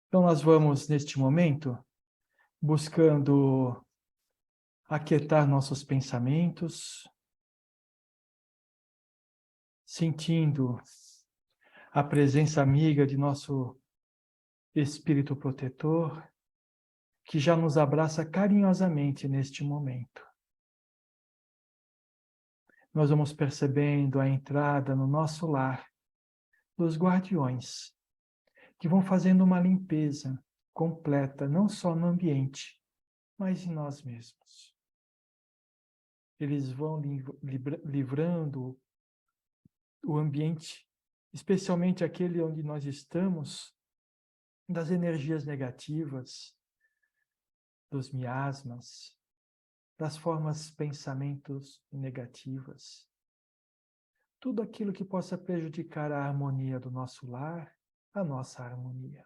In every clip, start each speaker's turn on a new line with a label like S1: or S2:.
S1: Então, nós vamos, neste momento, buscando aquietar nossos pensamentos, sentindo a presença amiga de nosso Espírito Protetor, que já nos abraça carinhosamente neste momento. Nós vamos percebendo a entrada no nosso lar dos guardiões, que vão fazendo uma limpeza completa, não só no ambiente, mas em nós mesmos. Eles vão livrando o ambiente, especialmente aquele onde nós estamos, das energias negativas, dos miasmas, das formas pensamentos negativas. Tudo aquilo que possa prejudicar a harmonia do nosso lar, a nossa harmonia.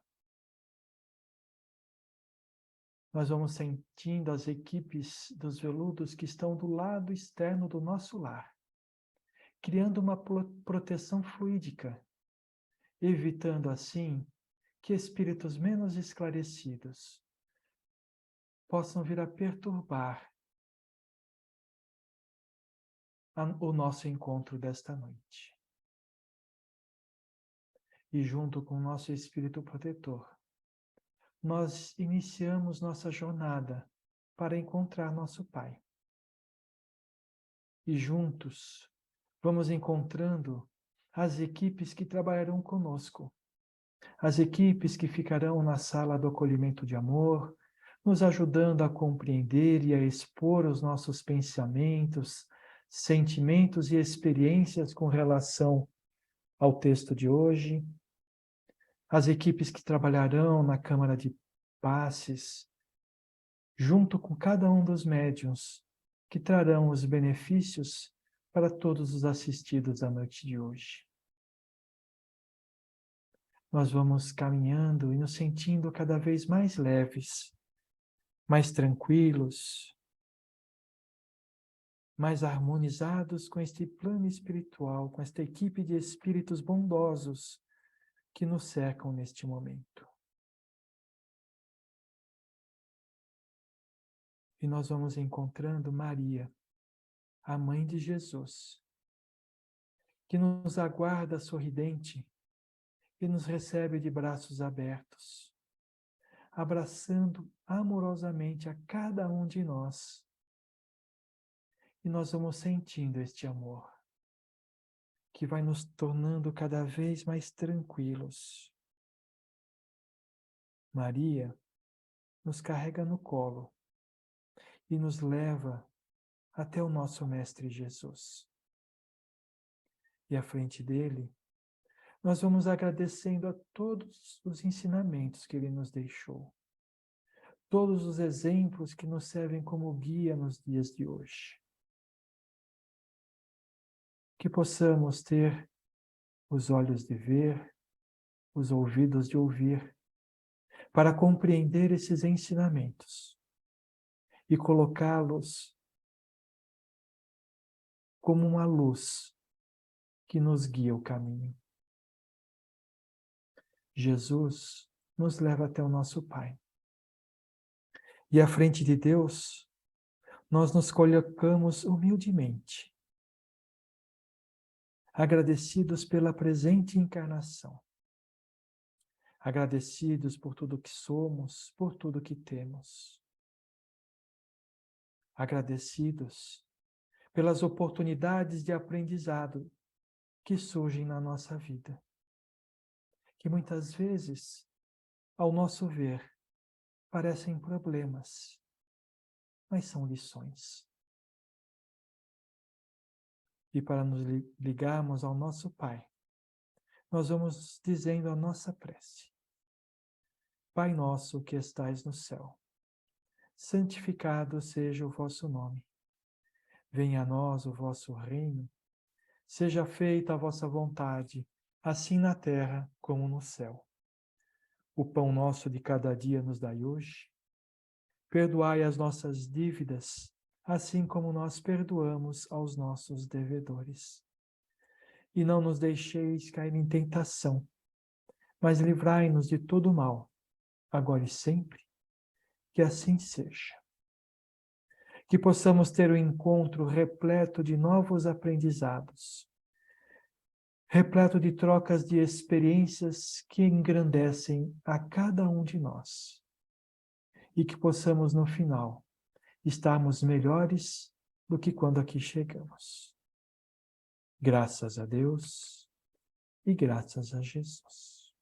S1: Nós vamos sentindo as equipes dos veludos que estão do lado externo do nosso lar, criando uma proteção fluídica, evitando assim que espíritos menos esclarecidos possam vir a perturbar o nosso encontro desta noite. E junto com o nosso Espírito Protetor, nós iniciamos nossa jornada para encontrar nosso Pai. E juntos vamos encontrando as equipes que trabalharão conosco, as equipes que ficarão na sala do acolhimento de amor, nos ajudando a compreender e a expor os nossos pensamentos, sentimentos e experiências com relação ao texto de hoje, as equipes que trabalharão na Câmara de Passes, junto com cada um dos médiuns que trarão os benefícios para todos os assistidos à noite de hoje. Nós vamos caminhando e nos sentindo cada vez mais leves, mais tranquilos, mais harmonizados com este plano espiritual, com esta equipe de espíritos bondosos que nos cercam neste momento. E nós vamos encontrando Maria, a mãe de Jesus, que nos aguarda sorridente e nos recebe de braços abertos, abraçando amorosamente a cada um de nós. E nós vamos sentindo este amor, que vai nos tornando cada vez mais tranquilos. Maria nos carrega no colo e nos leva até o nosso Mestre Jesus. E à frente dele, nós vamos agradecendo a todos os ensinamentos que ele nos deixou, todos os exemplos que nos servem como guia nos dias de hoje. Que possamos ter os olhos de ver, os ouvidos de ouvir, para compreender esses ensinamentos e colocá-los como uma luz que nos guia o caminho. Jesus nos leva até o nosso Pai. E à frente de Deus, nós nos colocamos humildemente, agradecidos pela presente encarnação, agradecidos por tudo que somos, por tudo que temos, agradecidos pelas oportunidades de aprendizado que surgem na nossa vida, que muitas vezes, ao nosso ver, parecem problemas, mas são lições. E para nos ligarmos ao nosso Pai, nós vamos dizendo a nossa prece. Pai nosso que estais no céu, santificado seja o vosso nome. Venha a nós o vosso reino, seja feita a vossa vontade, assim na terra como no céu. O pão nosso de cada dia nos dai hoje. Perdoai as nossas dívidas, assim como nós perdoamos aos nossos devedores. E não nos deixeis cair em tentação, mas livrai-nos de todo o mal, agora e sempre, que assim seja. Que possamos ter um encontro repleto de novos aprendizados, repleto de trocas de experiências que engrandecem a cada um de nós. E que possamos, no final, estarmos melhores do que quando aqui chegamos. Graças a Deus e graças a Jesus.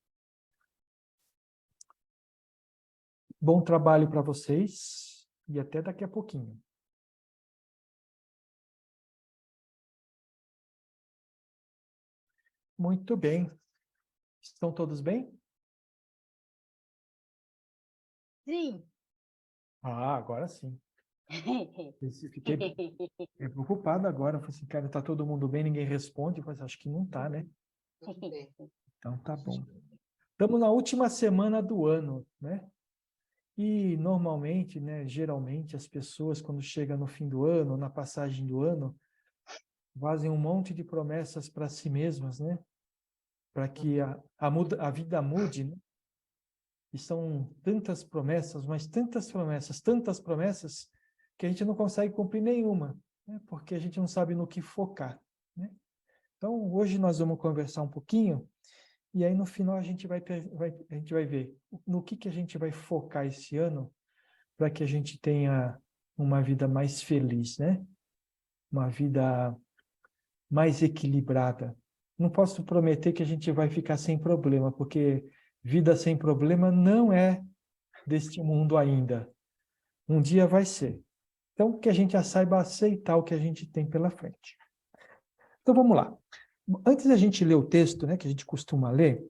S1: Bom trabalho para vocês e até daqui a pouquinho. Muito bem. Estão todos bem?
S2: Sim.
S1: Ah, agora sim. Fiquei preocupado agora. Falei assim, cara, tá todo mundo bem? Ninguém responde. Eu falei assim, acho que não tá, né? Então tá bom. Estamos na última semana do ano, né? E normalmente, né, geralmente as pessoas quando chegam no fim do ano, na passagem do ano, fazem um monte de promessas para si mesmas, né? Para que a vida mude, né? E são tantas promessas, mas tantas promessas, que a gente não consegue cumprir nenhuma, né? Porque a gente não sabe no que focar, né? Então, hoje nós vamos conversar um pouquinho, e aí no final a gente a gente vai ver no que a gente vai focar esse ano para que a gente tenha uma vida mais feliz, né? Uma vida mais equilibrada. Não posso prometer que a gente vai ficar sem problema, porque vida sem problema não é deste mundo ainda. Um dia vai ser. Então, que a gente já saiba aceitar o que a gente tem pela frente. Então, vamos lá. Antes da gente ler o texto, né, que a gente costuma ler,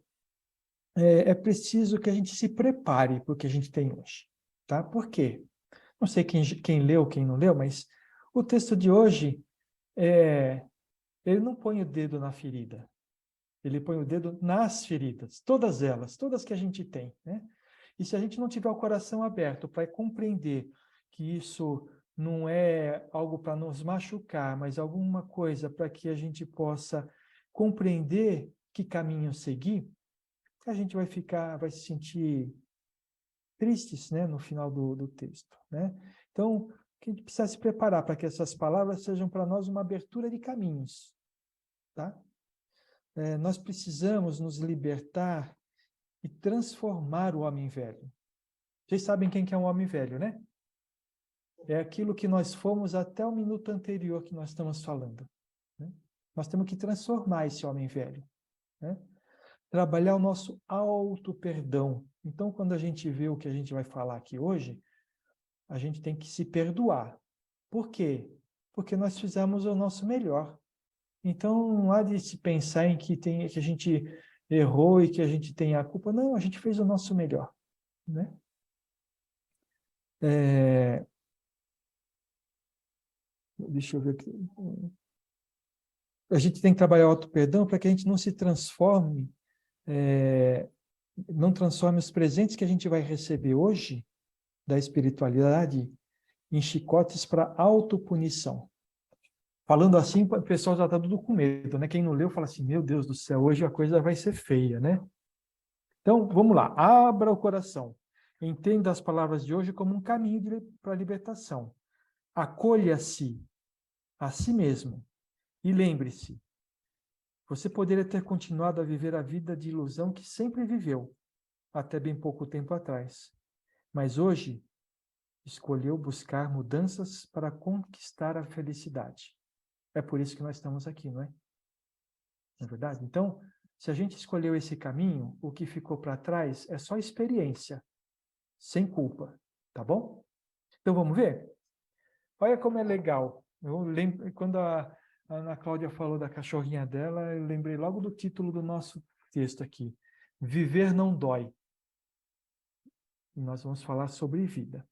S1: é preciso que a gente se prepare para o que a gente tem hoje. Tá? Por quê? Não sei quem leu, quem não leu, mas o texto de hoje, ele não põe o dedo na ferida. Ele põe o dedo nas feridas, todas elas, todas que a gente tem, né? E se a gente não tiver o coração aberto para compreender que isso não é algo para nos machucar, mas alguma coisa para que a gente possa compreender que caminho seguir, a gente vai se sentir tristes, né, no final do texto, né? Então, a gente precisa se preparar para que essas palavras sejam para nós uma abertura de caminhos, tá? Nós precisamos nos libertar e transformar o homem velho. Vocês sabem quem que é um homem velho, né? É aquilo que nós fomos até o minuto anterior que nós estamos falando, né? Nós temos que transformar esse homem velho, né? Trabalhar o nosso auto-perdão. Então, quando a gente vê o que a gente vai falar aqui hoje, a gente tem que se perdoar. Por quê? Porque nós fizemos o nosso melhor. Então, não há de se pensar em que a gente errou e que a gente tem a culpa. Não, a gente fez o nosso melhor, né? Deixa eu ver aqui. A gente tem que trabalhar o auto-perdão para que a gente não se transforme, não transforme os presentes que a gente vai receber hoje da espiritualidade em chicotes para autopunição. Falando assim, o pessoal já está tudo com medo, né? Quem não leu fala assim, meu Deus do céu, hoje a coisa vai ser feia, né? Então, vamos lá, abra o coração. Entenda as palavras de hoje como um caminho para a libertação. Acolha-se a si mesmo. E lembre-se, você poderia ter continuado a viver a vida de ilusão que sempre viveu, até bem pouco tempo atrás. Mas hoje, escolheu buscar mudanças para conquistar a felicidade. É por isso que nós estamos aqui, não é? Não é verdade? Então, se a gente escolheu esse caminho, o que ficou para trás é só experiência, sem culpa, tá bom? Então, vamos ver? Olha como é legal. Eu lembro, quando a Ana Cláudia falou da cachorrinha dela, eu lembrei logo do título do nosso texto aqui. Viver não dói. E nós vamos falar sobre vida.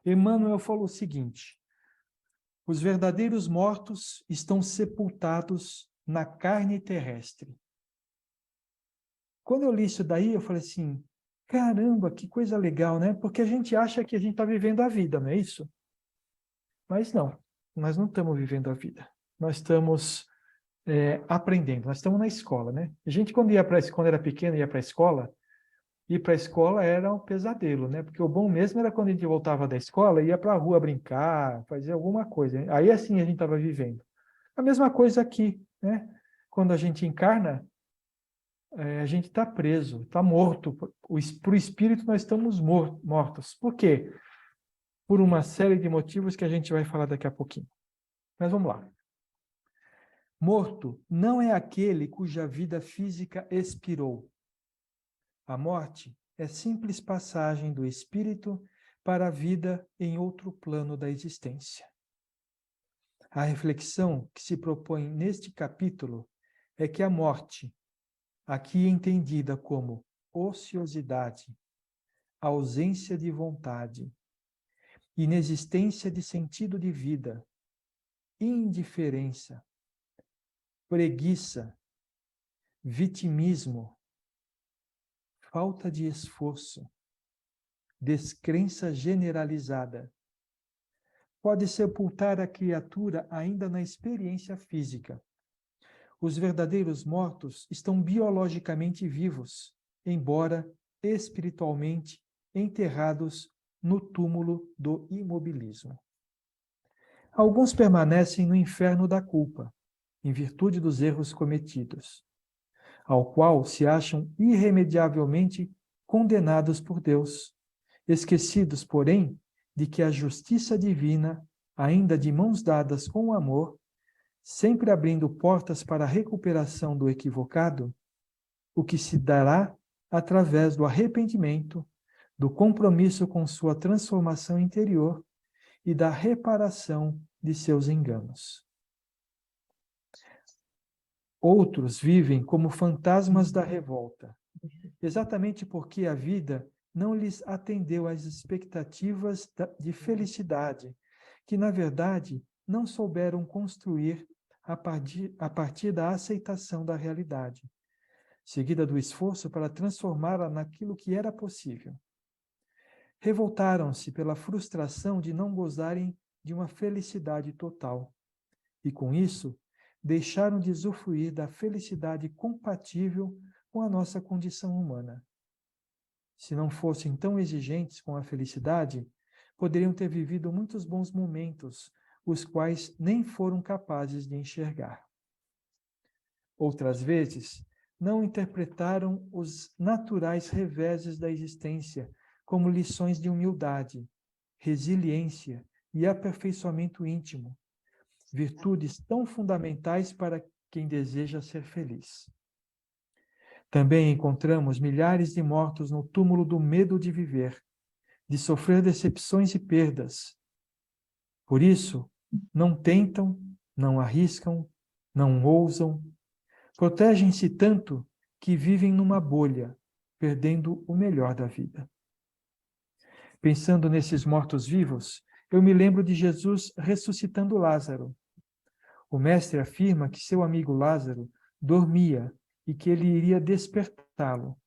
S1: Emmanuel falou o seguinte: os verdadeiros mortos estão sepultados na carne terrestre. Quando eu li isso daí, eu falei assim, caramba, que coisa legal, né? Porque a gente acha que a gente está vivendo a vida, não é isso? Mas não, nós não estamos vivendo a vida. Nós estamos aprendendo, nós estamos na escola, né? A gente, quando era pequeno, ia para a escola, ir para a escola era um pesadelo, né? Porque o bom mesmo era quando a gente voltava da escola, ia para a rua brincar, fazer alguma coisa. Aí assim a gente estava vivendo. A mesma coisa aqui, né? Quando a gente encarna, a gente está preso, está morto. Para o espírito nós estamos mortos. Por quê? Por uma série de motivos que a gente vai falar daqui a pouquinho. Mas vamos lá. Morto não é aquele cuja vida física expirou. A morte é simples passagem do espírito para a vida em outro plano da existência. A reflexão que se propõe neste capítulo é que a morte, aqui entendida como ociosidade, ausência de vontade, inexistência de sentido de vida, indiferença, preguiça, vitimismo, falta de esforço, descrença generalizada, pode sepultar a criatura ainda na experiência física. Os verdadeiros mortos estão biologicamente vivos, embora espiritualmente enterrados no túmulo do imobilismo. Alguns permanecem no inferno da culpa, em virtude dos erros cometidos, ao qual se acham irremediavelmente condenados por Deus, esquecidos, porém, de que a justiça divina, ainda de mãos dadas com o amor, sempre abrindo portas para a recuperação do equivocado, o que se dará através do arrependimento, do compromisso com sua transformação interior e da reparação de seus enganos. Outros vivem como fantasmas da revolta, exatamente porque a vida não lhes atendeu às expectativas de felicidade, que, na verdade, não souberam construir a partir da aceitação da realidade, seguida do esforço para transformá-la naquilo que era possível. Revoltaram-se pela frustração de não gozarem de uma felicidade total, e, com isso, deixaram de usufruir da felicidade compatível com a nossa condição humana. Se não fossem tão exigentes com a felicidade, poderiam ter vivido muitos bons momentos, os quais nem foram capazes de enxergar. Outras vezes, não interpretaram os naturais reveses da existência como lições de humildade, resiliência e aperfeiçoamento íntimo, virtudes tão fundamentais para quem deseja ser feliz. Também encontramos milhares de mortos no túmulo do medo de viver, de sofrer decepções e perdas. Por isso, não tentam, não arriscam, não ousam, protegem-se tanto que vivem numa bolha, perdendo o melhor da vida. Pensando nesses mortos-vivos, eu me lembro de Jesus ressuscitando Lázaro. O mestre afirma que seu amigo Lázaro dormia e que ele iria despertá-lo.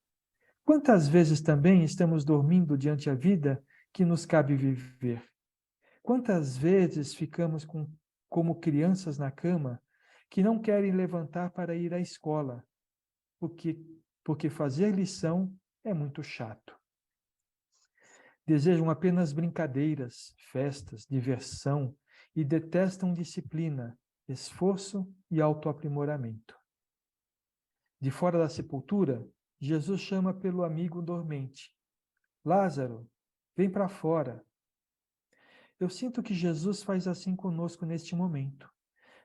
S1: Quantas vezes também estamos dormindo diante a vida que nos cabe viver? Quantas vezes ficamos como crianças na cama que não querem levantar para ir à escola, porque fazer lição é muito chato. Desejam apenas brincadeiras, festas, diversão e detestam disciplina, esforço e autoaprimoramento. De fora da sepultura, Jesus chama pelo amigo dormente. Lázaro, vem para fora. Eu sinto que Jesus faz assim conosco neste momento.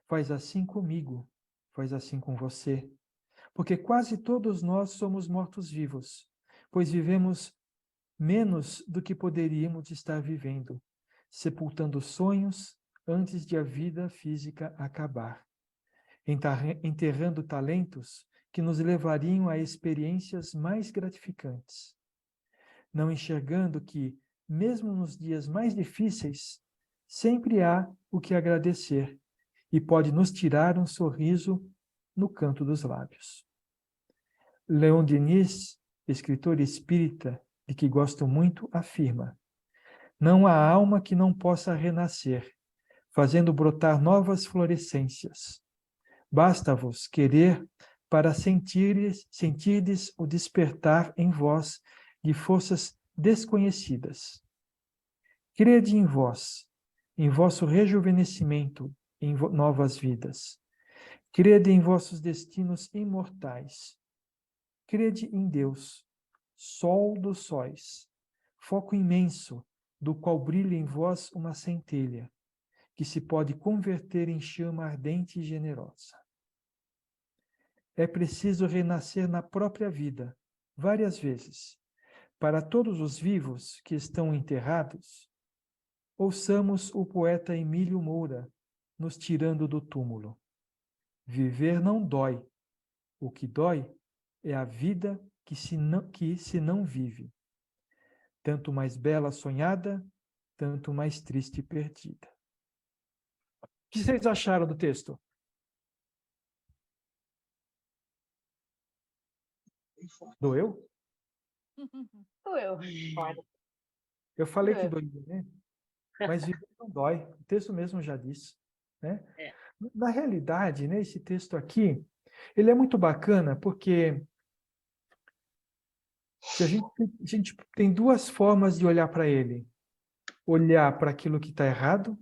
S1: Faz assim comigo. Faz assim com você. Porque quase todos nós somos mortos-vivos, pois vivemos menos do que poderíamos estar vivendo, sepultando sonhos antes de a vida física acabar, enterrando talentos que nos levariam a experiências mais gratificantes, não enxergando que, mesmo nos dias mais difíceis, sempre há o que agradecer e pode nos tirar um sorriso no canto dos lábios. Leon Denis, escritor espírita de que gosto muito, afirma: não há alma que não possa renascer, fazendo brotar novas florescências. Basta-vos querer para sentirdes o despertar em vós de forças desconhecidas. Crede em vós, em vosso rejuvenescimento, em novas vidas. Crede em vossos destinos imortais. Crede em Deus, sol dos sóis, foco imenso, do qual brilha em vós uma centelha, que se pode converter em chama ardente e generosa. É preciso renascer na própria vida, várias vezes. Para todos os vivos que estão enterrados, ouçamos o poeta Emílio Moura nos tirando do túmulo. Viver não dói. O que dói é a vida que se não vive. Tanto mais bela sonhada, tanto mais triste perdida. O que vocês acharam do texto? Doeu?
S2: Doeu.
S1: Eu falei que
S2: Doeu.
S1: doía, né? Mas viver não dói. O texto mesmo já disse, né?
S2: É.
S1: Na realidade, né, esse texto aqui, ele é muito bacana porque a gente tem duas formas de olhar para ele. Olhar para aquilo que está errado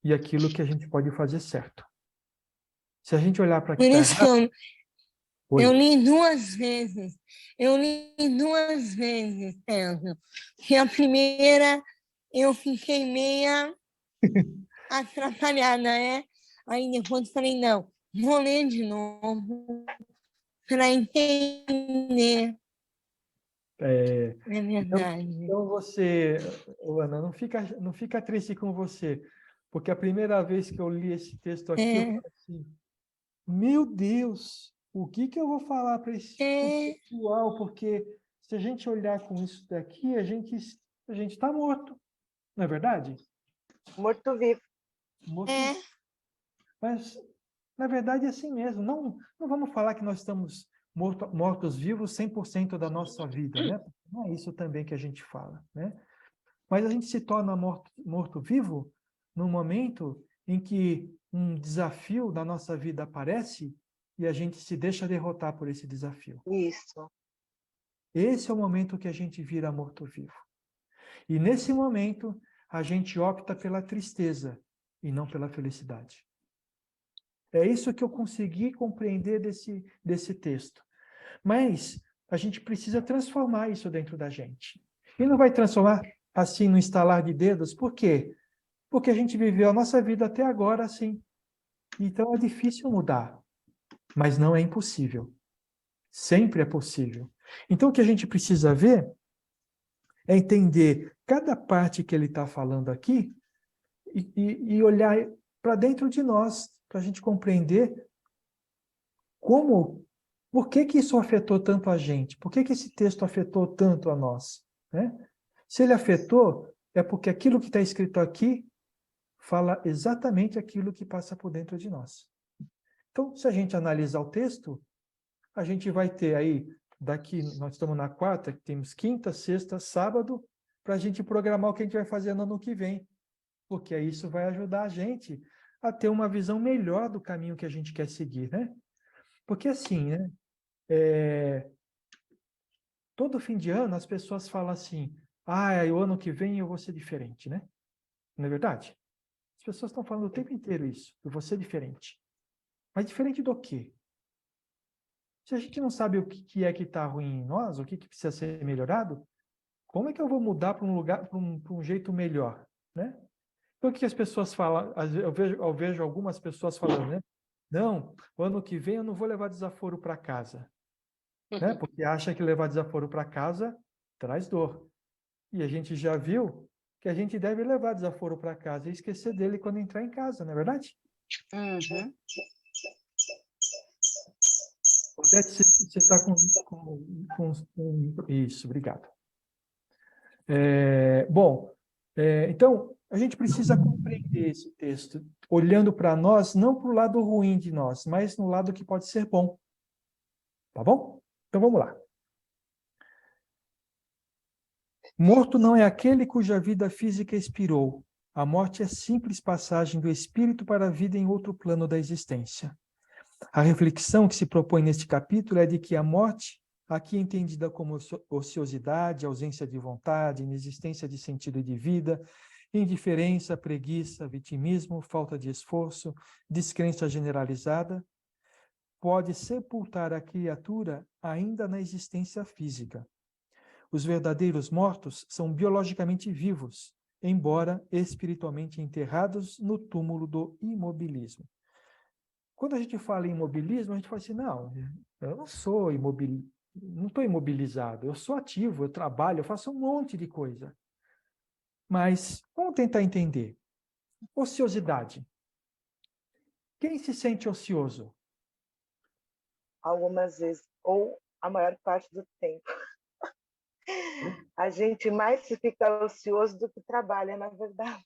S1: e aquilo que a gente pode fazer certo. Se a gente olhar para o que
S3: Por
S1: está
S3: isso que
S1: errado...
S3: eu li duas vezes. Eu li duas vezes, Sérgio. Que a primeira eu fiquei meia atrapalhada, né? Aí depois falei, não, vou ler de novo para entender.
S1: É
S3: verdade.
S1: Então você, Ana, não fica triste com você, porque a primeira vez que eu li esse texto aqui, eu falei assim, meu Deus, o que eu vou falar para esse pessoal? Porque se a gente olhar com isso daqui, a gente está morto, não é verdade?
S2: Morto-vivo.
S1: Morto. Mas, na verdade, é assim mesmo. Não vamos falar que nós estamos mortos-vivos 100% da nossa vida, né? Não é isso também que a gente fala, né? Mas a gente se torna morto-vivo no momento em que um desafio na nossa vida aparece e a gente se deixa derrotar por esse desafio.
S2: Isso.
S1: Esse é o momento que a gente vira morto-vivo. E nesse momento, a gente opta pela tristeza e não pela felicidade. É isso que eu consegui compreender desse texto. Mas a gente precisa transformar isso dentro da gente. E não vai transformar assim no estalar de dedos. Por quê? Porque a gente viveu a nossa vida até agora assim. Então é difícil mudar. Mas não é impossível. Sempre é possível. Então o que a gente precisa ver é entender cada parte que ele está falando aqui e olhar para dentro de nós, para a gente compreender por que isso afetou tanto a gente? Por que esse texto afetou tanto a nós? Né? Se ele afetou, é porque aquilo que está escrito aqui fala exatamente aquilo que passa por dentro de nós. Então, se a gente analisar o texto, a gente vai ter aí, daqui, nós estamos na quarta, temos quinta, sexta, sábado, para a gente programar o que a gente vai fazer no ano que vem. Porque isso vai ajudar a gente a ter uma visão melhor do caminho que a gente quer seguir, né? Porque assim, né? Todo fim de ano as pessoas falam assim, o ano que vem eu vou ser diferente, né? Não é verdade? As pessoas estão falando o tempo inteiro isso, eu vou ser diferente. Mas diferente do quê? Se a gente não sabe o que é que está ruim em nós, o que precisa ser melhorado, como é que eu vou mudar para um lugar, para um jeito melhor, né? Então o que as pessoas falam, eu vejo algumas pessoas falando, né? Não, o ano que vem eu não vou levar desaforo para casa. Né? Porque acha que levar desaforo para casa traz dor. E a gente já viu que a gente deve levar desaforo para casa e esquecer dele quando entrar em casa, não é verdade?
S2: Uhum.
S1: Odete, você está com... Isso, obrigado. Então, a gente precisa compreender esse texto, olhando para nós, não para o lado ruim de nós, mas no lado que pode ser bom. Tá bom? Então, vamos lá. Morto não é aquele cuja vida física expirou. A morte é simples passagem do espírito para a vida em outro plano da existência. A reflexão que se propõe neste capítulo é de que a morte aqui entendida como ociosidade, ausência de vontade, inexistência de sentido de vida, indiferença, preguiça, vitimismo, falta de esforço, descrença generalizada, pode sepultar a criatura ainda na existência física. Os verdadeiros mortos são biologicamente vivos, embora espiritualmente enterrados no túmulo do imobilismo. Quando a gente fala em imobilismo, a gente fala assim, não, eu não sou não estou imobilizado, eu sou ativo, eu trabalho, eu faço um monte de coisa. Mas vamos tentar entender. Ociosidade. Quem se sente ocioso?
S2: Algumas vezes, ou a maior parte do tempo. A gente mais se fica ocioso do que trabalha, na verdade.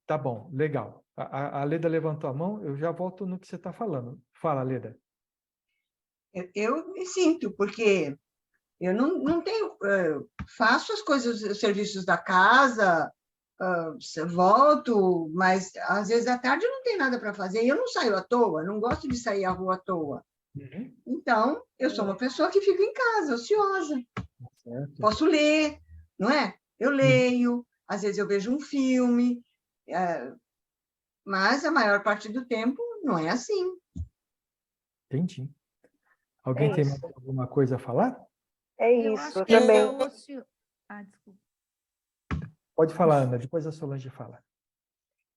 S1: Tá bom, legal. A Leda levantou a mão, eu já volto no que você está falando. Fala, Leda.
S4: Eu me sinto, porque eu não tenho... faço as coisas, os serviços da casa, volto, mas às vezes à tarde eu não tenho nada para fazer, e eu não saio à toa, não gosto de sair à rua à toa.
S1: Uhum.
S4: Então, eu sou uma pessoa que fica em casa, ociosa.
S1: Certo.
S4: Posso ler, não é? Eu leio, às vezes eu vejo um filme, mas a maior parte do tempo não é assim.
S1: Entendi. Alguém tem mais alguma coisa a falar?
S2: É
S5: Eu
S2: isso,
S5: acho
S2: eu
S5: que esse
S2: também.
S5: é o ocio... desculpa.
S1: Pode falar, Ana, depois a Solange fala.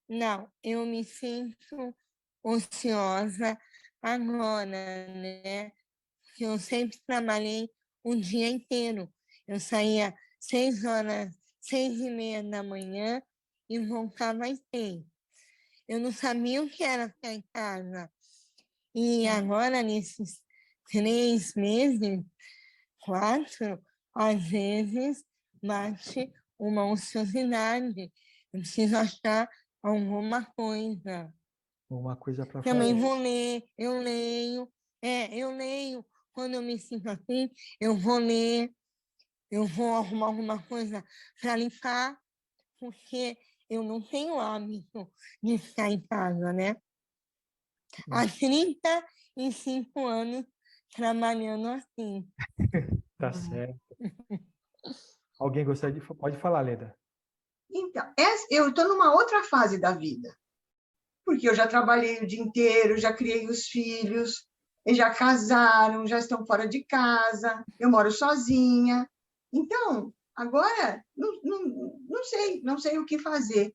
S3: Não, eu me sinto ociosa agora, né? Porque eu sempre trabalhei o dia inteiro. Eu saía 6h, 6h30 da manhã e voltava às 6. Eu não sabia o que era ficar em casa. E agora, nesses 3 meses, 4, às vezes bate uma ociosidade. Eu preciso achar alguma coisa.
S1: Uma coisa para
S3: Também
S1: fazer.
S3: vou ler, eu leio. Eu leio. Quando eu me sinto assim, eu vou ler. Eu vou arrumar alguma coisa para limpar, porque eu não tenho hábito de ficar em casa, né? Há 35 anos trabalhando assim.
S1: Tá certo. Alguém gostaria de... Pode falar, Leda.
S4: Então, eu estou numa outra fase da vida, porque eu já trabalhei o dia inteiro, já criei os filhos, eles já casaram, já estão fora de casa, eu moro sozinha. Então, agora, não sei o que fazer,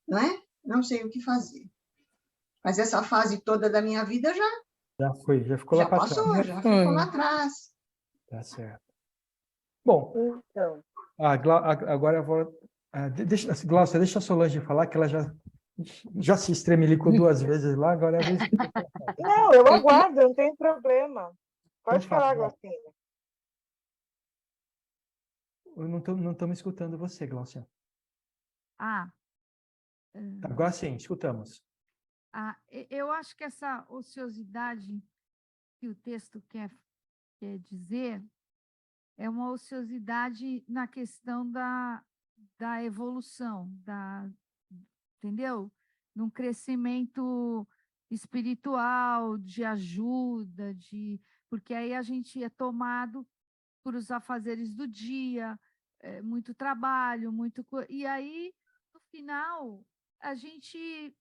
S4: não é? Não sei o que fazer. Mas essa fase toda da minha vida
S1: Já foi, já ficou lá para trás.
S4: passou, já ficou lá atrás.
S1: Tá certo. Bom,
S2: Então,
S1: agora eu vou... Glaucia, deixa a Solange falar, que ela já se estremelicou 2 vezes lá, agora é a vez que...
S2: não, eu aguardo, não tem problema. Pode
S1: Então fala,
S2: falar,
S1: Glaucia.
S2: Glaucinha.
S1: Eu não estamos escutando você, Glaucia. Agora sim, escutamos.
S5: Eu acho que essa ociosidade que o texto quer dizer é uma ociosidade na questão da evolução, entendeu? Num crescimento espiritual, de ajuda, porque aí a gente é tomado por os afazeres do dia, muito trabalho, e aí, no final, a gente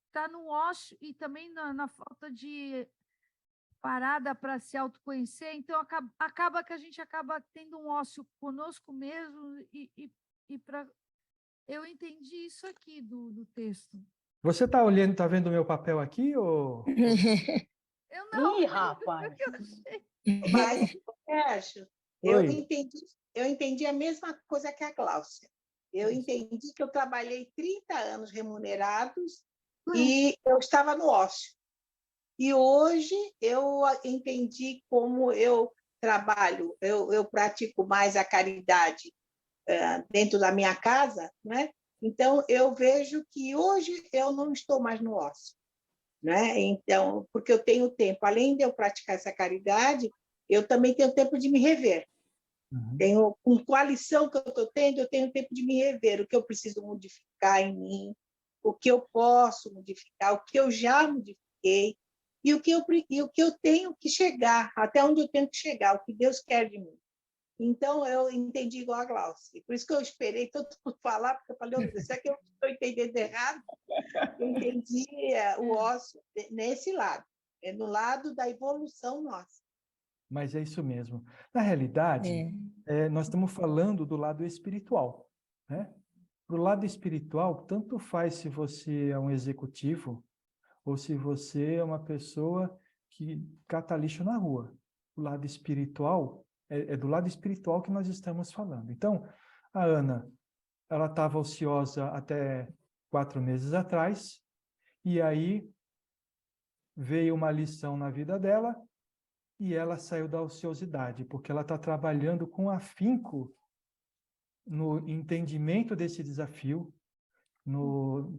S5: está no ócio e também na falta de parada para se autoconhecer, então acaba que a gente acaba tendo um ócio conosco mesmo eu entendi isso aqui do texto.
S1: Você está olhando, está vendo o meu papel aqui? Ou...
S5: Eu não.
S2: Ih, rapaz.
S5: Eu achei.
S6: Mas, Sérgio,
S1: Oi.
S6: eu entendi a mesma coisa que a Gláucia. Eu entendi que eu trabalhei 30 anos remunerados e eu estava no ócio. E hoje eu entendi como eu trabalho, eu pratico mais a caridade dentro da minha casa, né? Então, eu vejo que hoje eu não estou mais no ócio, né? Então, porque eu tenho tempo, além de eu praticar essa caridade, eu também tenho tempo de me rever. Tenho, com a lição que eu estou tendo, eu tenho tempo de me rever, o que eu preciso modificar em mim, o que eu posso modificar, o que eu já modifiquei. e o que eu tenho que chegar, até onde eu tenho que chegar, o que Deus quer de mim. Então, eu entendi igual a Glaucia. Por isso que eu esperei todo mundo falar, porque eu falei, oh, será que eu estou entendendo errado? Eu entendi o ócio nesse lado, no lado da evolução nossa.
S1: Mas é isso mesmo. Na realidade, nós estamos falando do lado espiritual, né? Para o lado espiritual, tanto faz se você é um executivo ou se você é uma pessoa que cata lixo na rua. O lado espiritual, é do lado espiritual que nós estamos falando. Então, a Ana, ela estava ociosa até 4 meses atrás, e aí veio uma lição na vida dela, e ela saiu da ociosidade, porque ela está trabalhando com afinco no entendimento desse desafio,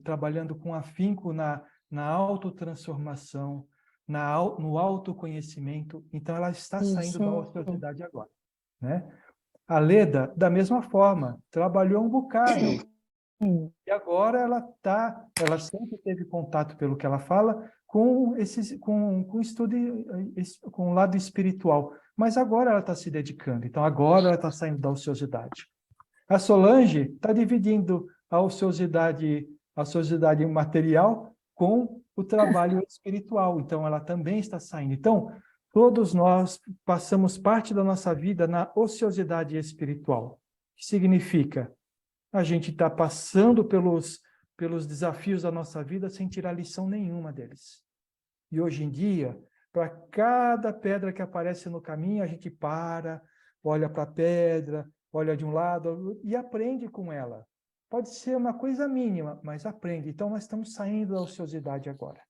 S1: trabalhando com afinco na autotransformação, no autoconhecimento. Então, ela está saindo da ociosidade agora, né? A Leda, da mesma forma, trabalhou um bocado. E agora ela sempre teve contato, pelo que ela fala, com estudo, com o lado espiritual. Mas agora ela está se dedicando. Então, agora ela está saindo da ociosidade. A Solange está dividindo a ociosidade material com o trabalho espiritual. Então, ela também está saindo. Então, todos nós passamos parte da nossa vida na ociosidade espiritual. O que significa? A gente está passando pelos desafios da nossa vida sem tirar lição nenhuma deles. E hoje em dia, para cada pedra que aparece no caminho, a gente para, olha para a pedra, olha de um lado e aprende com ela. Pode ser uma coisa mínima, mas aprende. Então, nós estamos saindo da ociosidade agora.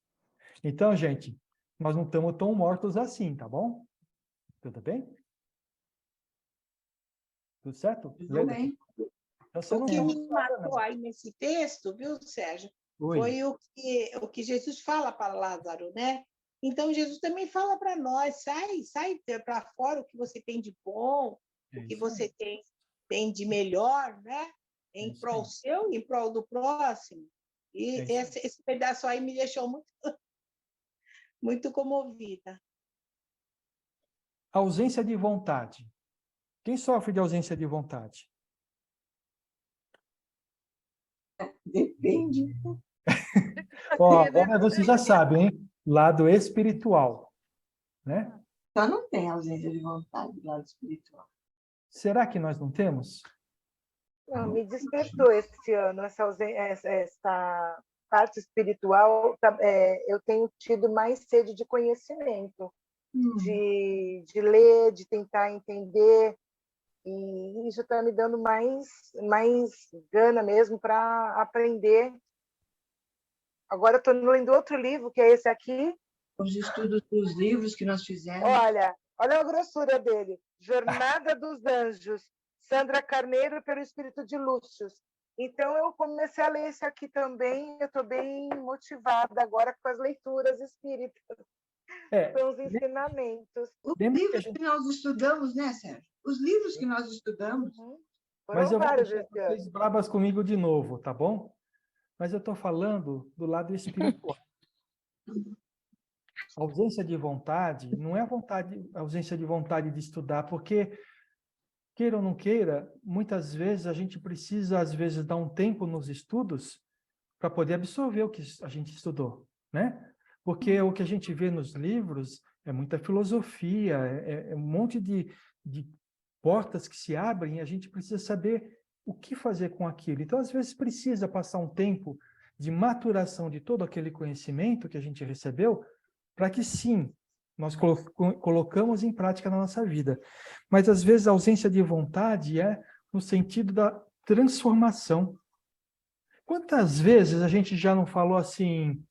S1: Então, gente, nós não estamos tão mortos assim, tá bom? Tudo bem? Tudo certo?
S4: Tudo bem.
S1: Então,
S6: o que me marcou aí nesse texto, viu, Sérgio? Foi o que Jesus fala para Lázaro, né? Então, Jesus também fala para nós, sai para fora o que você tem de bom, o que você tem de melhor, né? Em prol seu e em prol do próximo. E esse pedaço aí me deixou muito, muito comovida.
S1: Ausência de vontade. Quem sofre de ausência de vontade?
S4: Depende.
S1: Ó, agora vocês já sabem, hein? Lado espiritual, né?
S4: Só não tem ausência de vontade do lado espiritual.
S1: Será que nós não temos?
S2: Não, me despertou esse ano essa parte espiritual. Eu tenho tido mais sede de conhecimento, de ler, de tentar entender, e isso está me dando mais gana mesmo para aprender. Agora estou lendo outro livro, que é esse aqui.
S4: Os estudos dos livros que nós fizemos.
S2: Olha a grossura dele. Jornada dos Anjos, Sandra Carneiro, pelo Espírito de Lúcio. Então, eu comecei a ler esse aqui também. Eu estou bem motivada agora com as leituras espíritas, com os ensinamentos.
S4: Os livros que nós estudamos, né, Sérgio? Os livros que nós estudamos.
S1: Mas eu vou deixar vocês brabas comigo de novo, tá bom? Mas eu estou falando do lado espiritual. A ausência de vontade não é ausência de vontade de estudar, porque, queira ou não queira, muitas vezes a gente precisa, às vezes, dar um tempo nos estudos para poder absorver o que a gente estudou, né? Porque o que a gente vê nos livros é muita filosofia, é um monte de portas que se abrem, e a gente precisa saber o que fazer com aquilo. Então, às vezes, precisa passar um tempo de maturação de todo aquele conhecimento que a gente recebeu, para que, sim, nós colocamos em prática na nossa vida. Mas, às vezes, a ausência de vontade é no sentido da transformação. Quantas vezes a gente já não falou assim,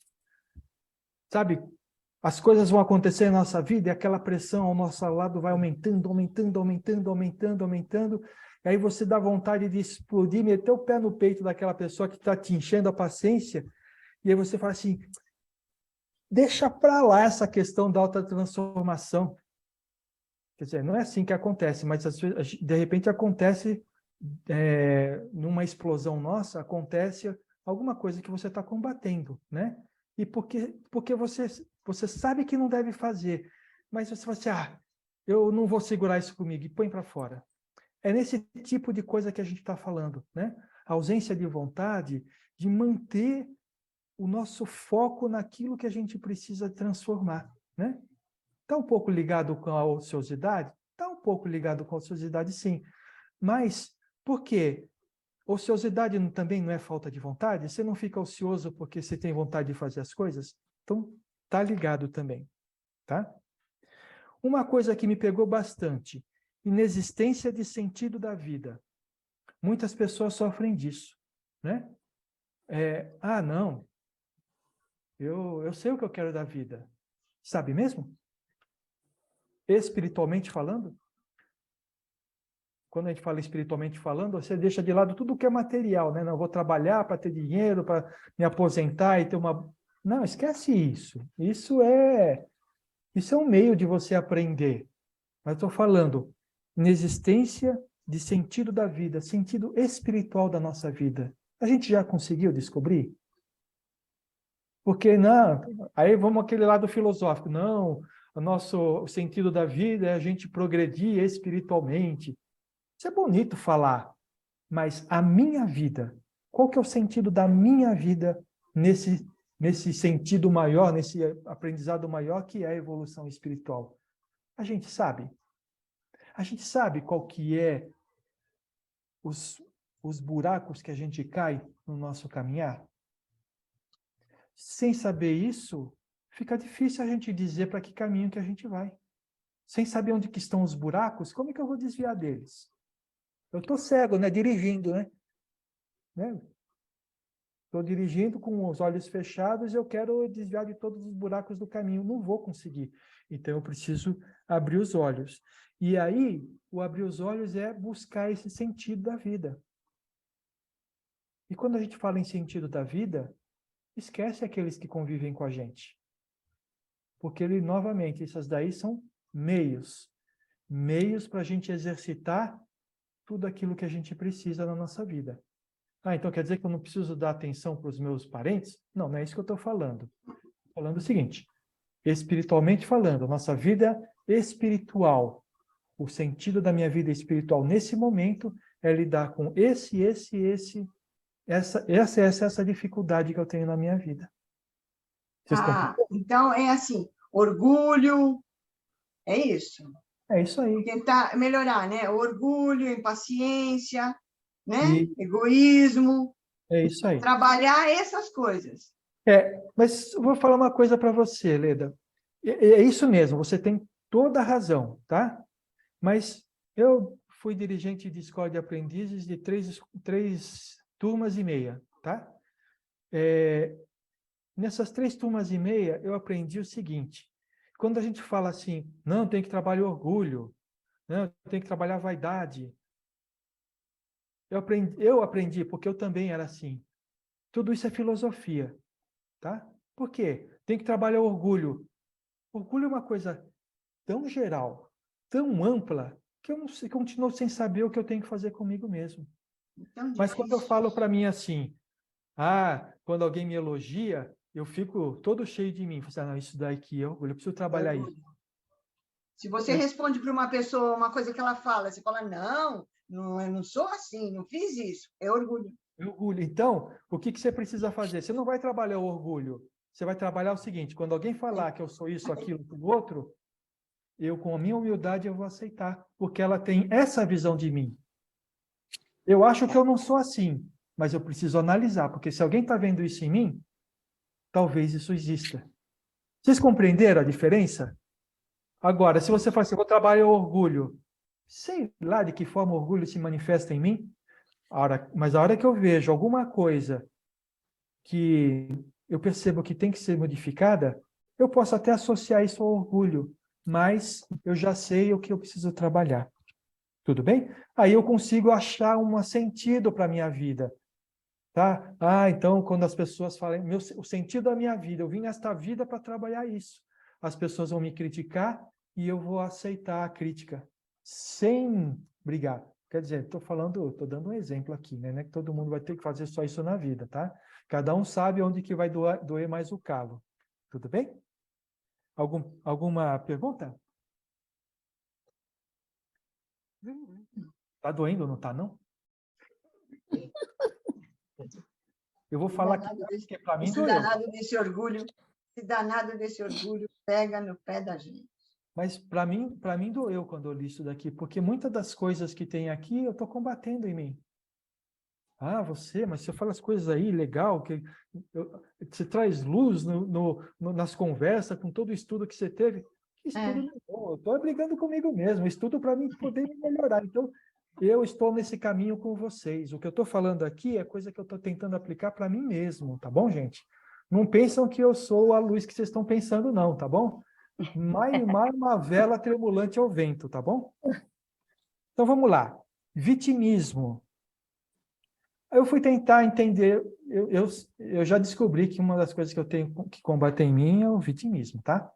S1: sabe, as coisas vão acontecer na nossa vida e aquela pressão ao nosso lado vai aumentando, e aí você dá vontade de explodir, meter o pé no peito daquela pessoa que está te enchendo a paciência, e aí você fala assim, deixa para lá essa questão da autotransformação. Quer dizer, não é assim que acontece, mas de repente acontece, numa explosão nossa, acontece alguma coisa que você está combatendo, né? E porque você você sabe que não deve fazer, mas você fala assim, eu não vou segurar isso comigo, e põe para fora. É nesse tipo de coisa que a gente está falando, né? A ausência de vontade de manter o nosso foco naquilo que a gente precisa transformar, né? Está um pouco ligado com a ociosidade? Está um pouco ligado com a ociosidade, sim. Mas por quê? Ociosidade também não é falta de vontade? Você não fica ocioso porque você tem vontade de fazer as coisas? Então, está ligado também, tá? Uma coisa que me pegou bastante, inexistência de sentido da vida. Muitas pessoas sofrem disso, né? Não, eu sei o que eu quero da vida. Sabe mesmo? Espiritualmente falando? Quando a gente fala espiritualmente falando, você deixa de lado tudo que é material, né? Não, eu vou trabalhar para ter dinheiro, para me aposentar e ter uma... Não, esquece isso. Isso é um meio de você aprender. Mas estou falando inexistência de sentido da vida, sentido espiritual da nossa vida. A gente já conseguiu descobrir? Porque, não, aí vamos àquele lado filosófico. Não, o sentido da vida é a gente progredir espiritualmente. Isso é bonito falar, mas a minha vida, qual que é o sentido da minha vida nesse sentido maior, nesse aprendizado maior que é a evolução espiritual? A gente sabe. A gente sabe qual que é os buracos que a gente cai no nosso caminhar? Sem saber isso, fica difícil a gente dizer para que caminho que a gente vai. Sem saber onde que estão os buracos, como é que eu vou desviar deles? Eu estou cego, né? Dirigindo, né? Estou dirigindo com os olhos fechados e eu quero desviar de todos os buracos do caminho. Não vou conseguir. Então, eu preciso abrir os olhos. E aí, o abrir os olhos é buscar esse sentido da vida. E quando a gente fala em sentido da vida, esquece aqueles que convivem com a gente. Porque, novamente, essas daí são meios. Meios para a gente exercitar tudo aquilo que a gente precisa na nossa vida. Então quer dizer que eu não preciso dar atenção para os meus parentes? Não, não é isso que eu estou falando. Estou falando o seguinte, espiritualmente falando, nossa vida espiritual, o sentido da minha vida espiritual nesse momento é lidar com essa dificuldade que eu tenho na minha vida.
S4: Então é assim, orgulho, é isso?
S1: É isso aí.
S4: Tentar melhorar, né? Orgulho, impaciência, né? Egoísmo.
S1: É isso aí.
S4: Trabalhar essas coisas.
S1: Mas eu vou falar uma coisa para você, Leda. É isso mesmo, você tem toda a razão, tá? Mas eu fui dirigente de escola de aprendizes de três turmas e meia, tá? Nessas 3 turmas e meia, eu aprendi o seguinte. Quando a gente fala assim, não, tem que trabalhar orgulho, não, tem que trabalhar vaidade. Eu aprendi porque eu também era assim. Tudo isso é filosofia, tá? Por quê? Tem que trabalhar orgulho. Orgulho é uma coisa tão geral, tão ampla, que eu continuo sem saber o que eu tenho que fazer comigo mesmo. Mas quando eu falo para mim assim, quando alguém me elogia, eu fico todo cheio de mim. Não, isso daqui é orgulho, eu preciso trabalhar isso.
S4: Se você responde para uma pessoa uma coisa que ela fala, você fala, não, eu não sou assim, não fiz isso. É orgulho.
S1: É orgulho. Então, o que você precisa fazer? Você não vai trabalhar o orgulho. Você vai trabalhar o seguinte, quando alguém falar que eu sou isso, aquilo, o outro, eu, com a minha humildade, eu vou aceitar, porque ela tem essa visão de mim. Eu acho que eu não sou assim, mas eu preciso analisar, porque se alguém está vendo isso em mim, talvez isso exista. Vocês compreenderam a diferença? Agora, se você fala assim, eu vou trabalhar o orgulho, sei lá de que forma o orgulho se manifesta em mim, mas a hora que eu vejo alguma coisa que eu percebo que tem que ser modificada, eu posso até associar isso ao orgulho, mas eu já sei o que eu preciso trabalhar. Tudo bem? Aí eu consigo achar um sentido para a minha vida. Tá? Então, quando as pessoas falam, o sentido da minha vida, eu vim nesta vida para trabalhar isso. As pessoas vão me criticar e eu vou aceitar a crítica, sem brigar. Quer dizer, estou dando um exemplo aqui, né? Não é que todo mundo vai ter que fazer só isso na vida, tá? Cada um sabe onde que vai doer mais o calo. Tudo bem? Alguma pergunta? Tá doendo, não tá, não? Eu vou falar que para mim
S4: esse
S1: doeu.
S4: danado desse orgulho, esse danado desse orgulho pega no pé da gente.
S1: Mas para mim doeu quando eu li isso daqui, porque muitas das coisas que tem aqui eu estou combatendo em mim. Ah, mas você fala as coisas aí, legal, você traz luz nas conversas, com todo o estudo que você teve. Que estudo não é bom, eu estou brigando comigo mesmo, estudo para mim poder me melhorar. Então, eu estou nesse caminho com vocês. O que eu estou falando aqui é coisa que eu estou tentando aplicar para mim mesmo, tá bom, gente? Não pensam que eu sou a luz que vocês estão pensando, não, tá bom? Mais uma vela tremulante ao vento, tá bom? Então, vamos lá. Vitimismo. Eu fui tentar entender, eu já descobri que uma das coisas que eu tenho que combater em mim é o vitimismo, tá?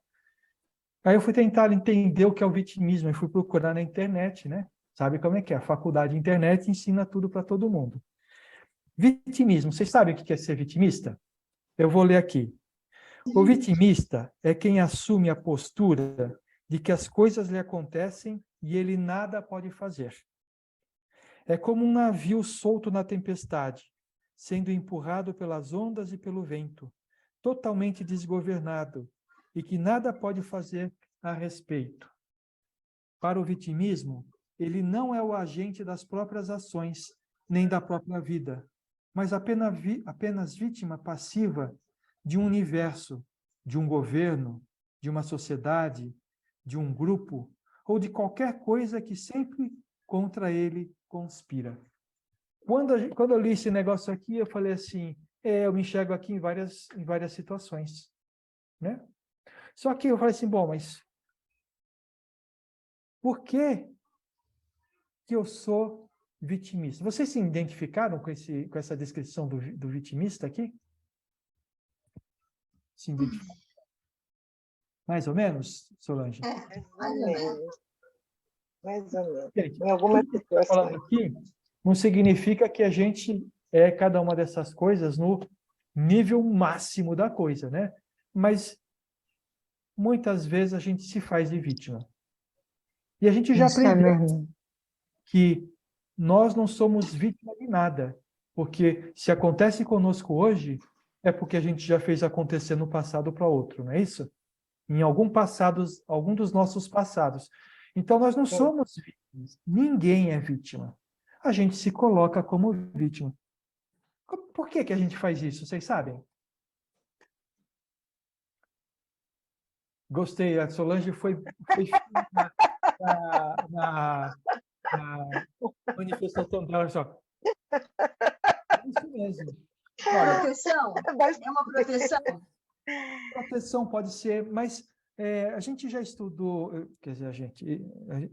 S1: Aí eu fui tentar entender o que é o vitimismo e fui procurar na internet, né? Sabe como é que é? A faculdade de internet ensina tudo para todo mundo. Vitimismo, vocês sabem o que é ser vitimista? Eu vou ler aqui. O vitimista é quem assume a postura de que as coisas lhe acontecem e ele nada pode fazer. É como um navio solto na tempestade, sendo empurrado pelas ondas e pelo vento, totalmente desgovernado, e que nada pode fazer a respeito. Para o vitimismo, ele não é o agente das próprias ações, nem da própria vida, mas apenas vítima passiva de um universo, de um governo, de uma sociedade, de um grupo, ou de qualquer coisa que sempre contra ele conspira. Quando eu li esse negócio aqui, eu falei assim, eu me enxergo aqui em várias situações, né? Só que eu falei assim, bom, mas por que eu sou vitimista? Vocês se identificaram com essa descrição do vitimista aqui? Se identificaram? Mais ou menos, Solange?
S2: Mais ou menos.
S1: Gente,
S2: Em algumas
S1: tudo que eu estou falando
S2: situações.
S1: aqui não significa que a gente é cada uma dessas coisas no nível máximo da coisa, né? Mas muitas vezes a gente se faz de vítima. E a gente já aprendeu que nós não somos vítima de nada, porque se acontece conosco hoje, é porque a gente já fez acontecer no passado para outro, não é isso? Em algum dos nossos passados. Então, nós não somos vítimas. Ninguém é vítima. A gente se coloca como vítima. Por que a gente faz isso? Vocês sabem? Gostei. A Solange foi na manifestação dela. Só. É isso mesmo. Olha,
S4: Proteção? É uma proteção?
S1: proteção pode ser, mas a gente já estudou, quer dizer,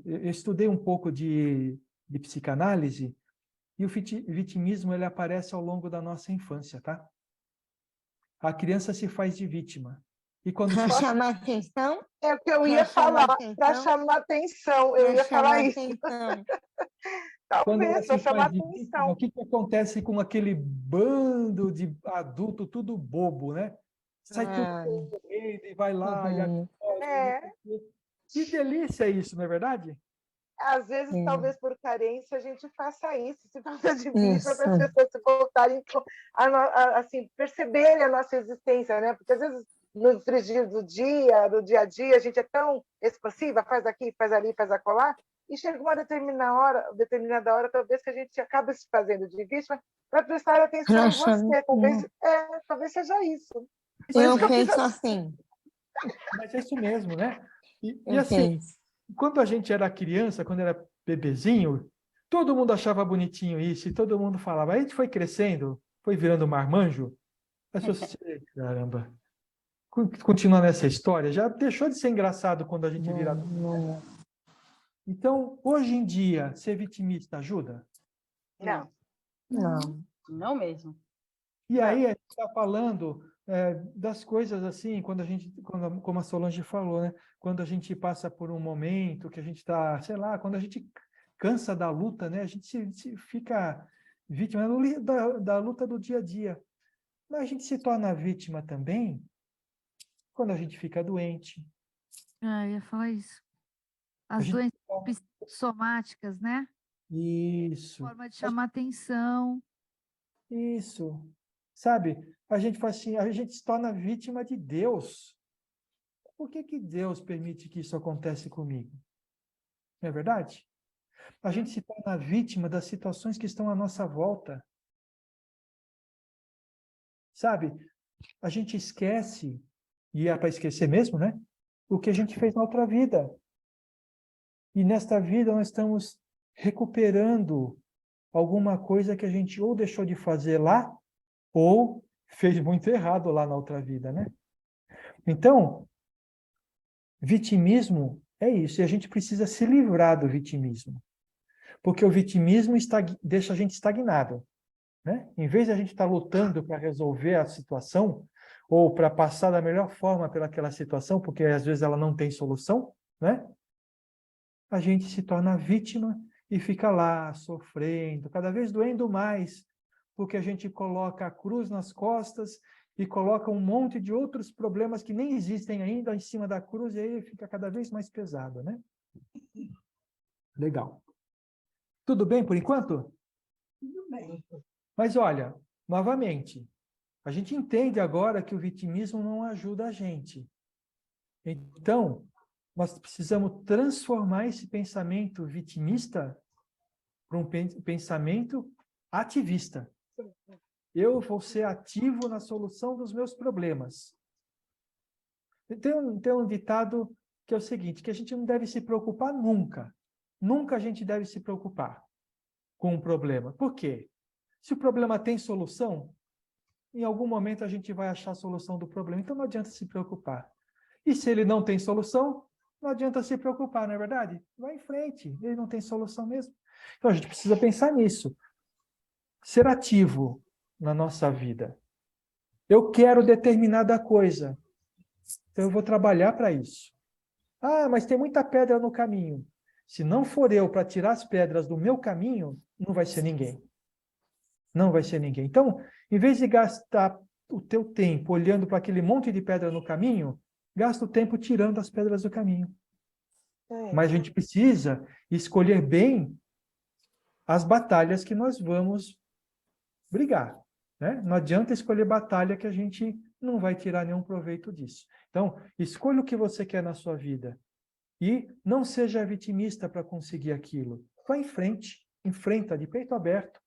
S1: eu estudei um pouco de psicanálise e o vitimismo ele aparece ao longo da nossa infância, tá? A criança se faz de vítima. E quando
S3: Para
S1: se
S3: chamar atenção?
S2: É o que eu ia falar, para chamar atenção. Eu ia falar isso.
S1: Quando ela
S2: Talvez, para
S1: se faz
S2: chamar
S1: de vítima,
S2: atenção.
S1: o que acontece com aquele bando de adulto tudo bobo, né? Sai tudo correndo e vai lá e
S2: É,
S1: que delícia isso, não é verdade?
S2: às vezes, talvez por carência, a gente faça isso, se faça de vítima para as pessoas se voltarem assim, perceberem a nossa existência, né? Porque às vezes no frigir do dia a dia, a gente é tão expansiva, faz aqui, faz ali, faz acolá, e chega uma determinada hora, talvez que a gente acaba se fazendo de vítima para prestar atenção em você. Talvez seja isso.
S3: Eu penso assim.
S1: Mas é isso mesmo, né? E assim, quando a gente era criança, quando era bebezinho, todo mundo achava bonitinho isso, e todo mundo falava. Aí a gente foi crescendo, foi virando marmanjo. Aí você, caramba, continuar nessa história, já deixou de ser engraçado quando a gente vira adulto. Então, hoje em dia, ser vitimista ajuda?
S2: Não.
S7: Não mesmo.
S1: E aí, a gente está falando das coisas assim, como a Solange falou, né? Quando a gente passa por um momento que a gente está, sei lá, quando a gente cansa da luta, né? A gente se fica vítima da luta do dia a dia. Mas a gente se torna vítima também quando a gente fica doente,
S5: Eu ia falar isso.
S1: A
S5: As
S1: gente-
S5: doenças psicossomáticas, né?
S1: Isso,
S5: Forma de chamar atenção.
S1: isso. Sabe, a gente faz assim, a gente se torna vítima de Deus. Por que que Deus permite que isso aconteça comigo? Não é verdade? A gente se torna vítima das situações que estão à nossa volta. Sabe, a gente esquece, e é para esquecer mesmo, né? O que a gente fez na outra vida. E nesta vida nós estamos recuperando alguma coisa que a gente ou deixou de fazer lá, ou fez muito errado lá na outra vida, né? Então, vitimismo é isso, e a gente precisa se livrar do vitimismo. Porque o vitimismo deixa a gente estagnado, né? Em vez de a gente estar lutando para resolver a situação, ou para passar da melhor forma pelaquela situação, porque às vezes ela não tem solução, né? A gente se torna vítima e fica lá sofrendo, cada vez doendo mais, porque a gente coloca a cruz nas costas e coloca um monte de outros problemas que nem existem ainda em cima da cruz, e aí fica cada vez mais pesado, né? Legal. Tudo bem por enquanto?
S4: Tudo bem.
S1: Mas olha, novamente, a gente entende agora que o vitimismo não ajuda a gente. Então, nós precisamos transformar esse pensamento vitimista para um pensamento ativista. Eu vou ser ativo na solução dos meus problemas. Tem um ditado que é o seguinte, que a gente não deve se preocupar nunca. Nunca a gente deve se preocupar com um problema. Por quê? Se o problema tem solução, em algum momento a gente vai achar a solução do problema. Então não adianta se preocupar. E se ele não tem solução, não adianta se preocupar, não é verdade? Vai em frente, ele não tem solução mesmo. Então a gente precisa pensar nisso. Ser ativo na nossa vida. Eu quero determinada coisa, então eu vou trabalhar para isso. Ah, mas tem muita pedra no caminho. Se não for eu para tirar as pedras do meu caminho, não vai ser ninguém. Não vai ser ninguém. Então, em vez de gastar o teu tempo olhando para aquele monte de pedra no caminho, gasta o tempo tirando as pedras do caminho. Mas a gente precisa escolher bem as batalhas que nós vamos brigar, né? Não adianta escolher batalha que a gente não vai tirar nenhum proveito disso. Então, escolha o que você quer na sua vida e não seja vitimista para conseguir aquilo. Vá em frente, enfrenta de peito aberto.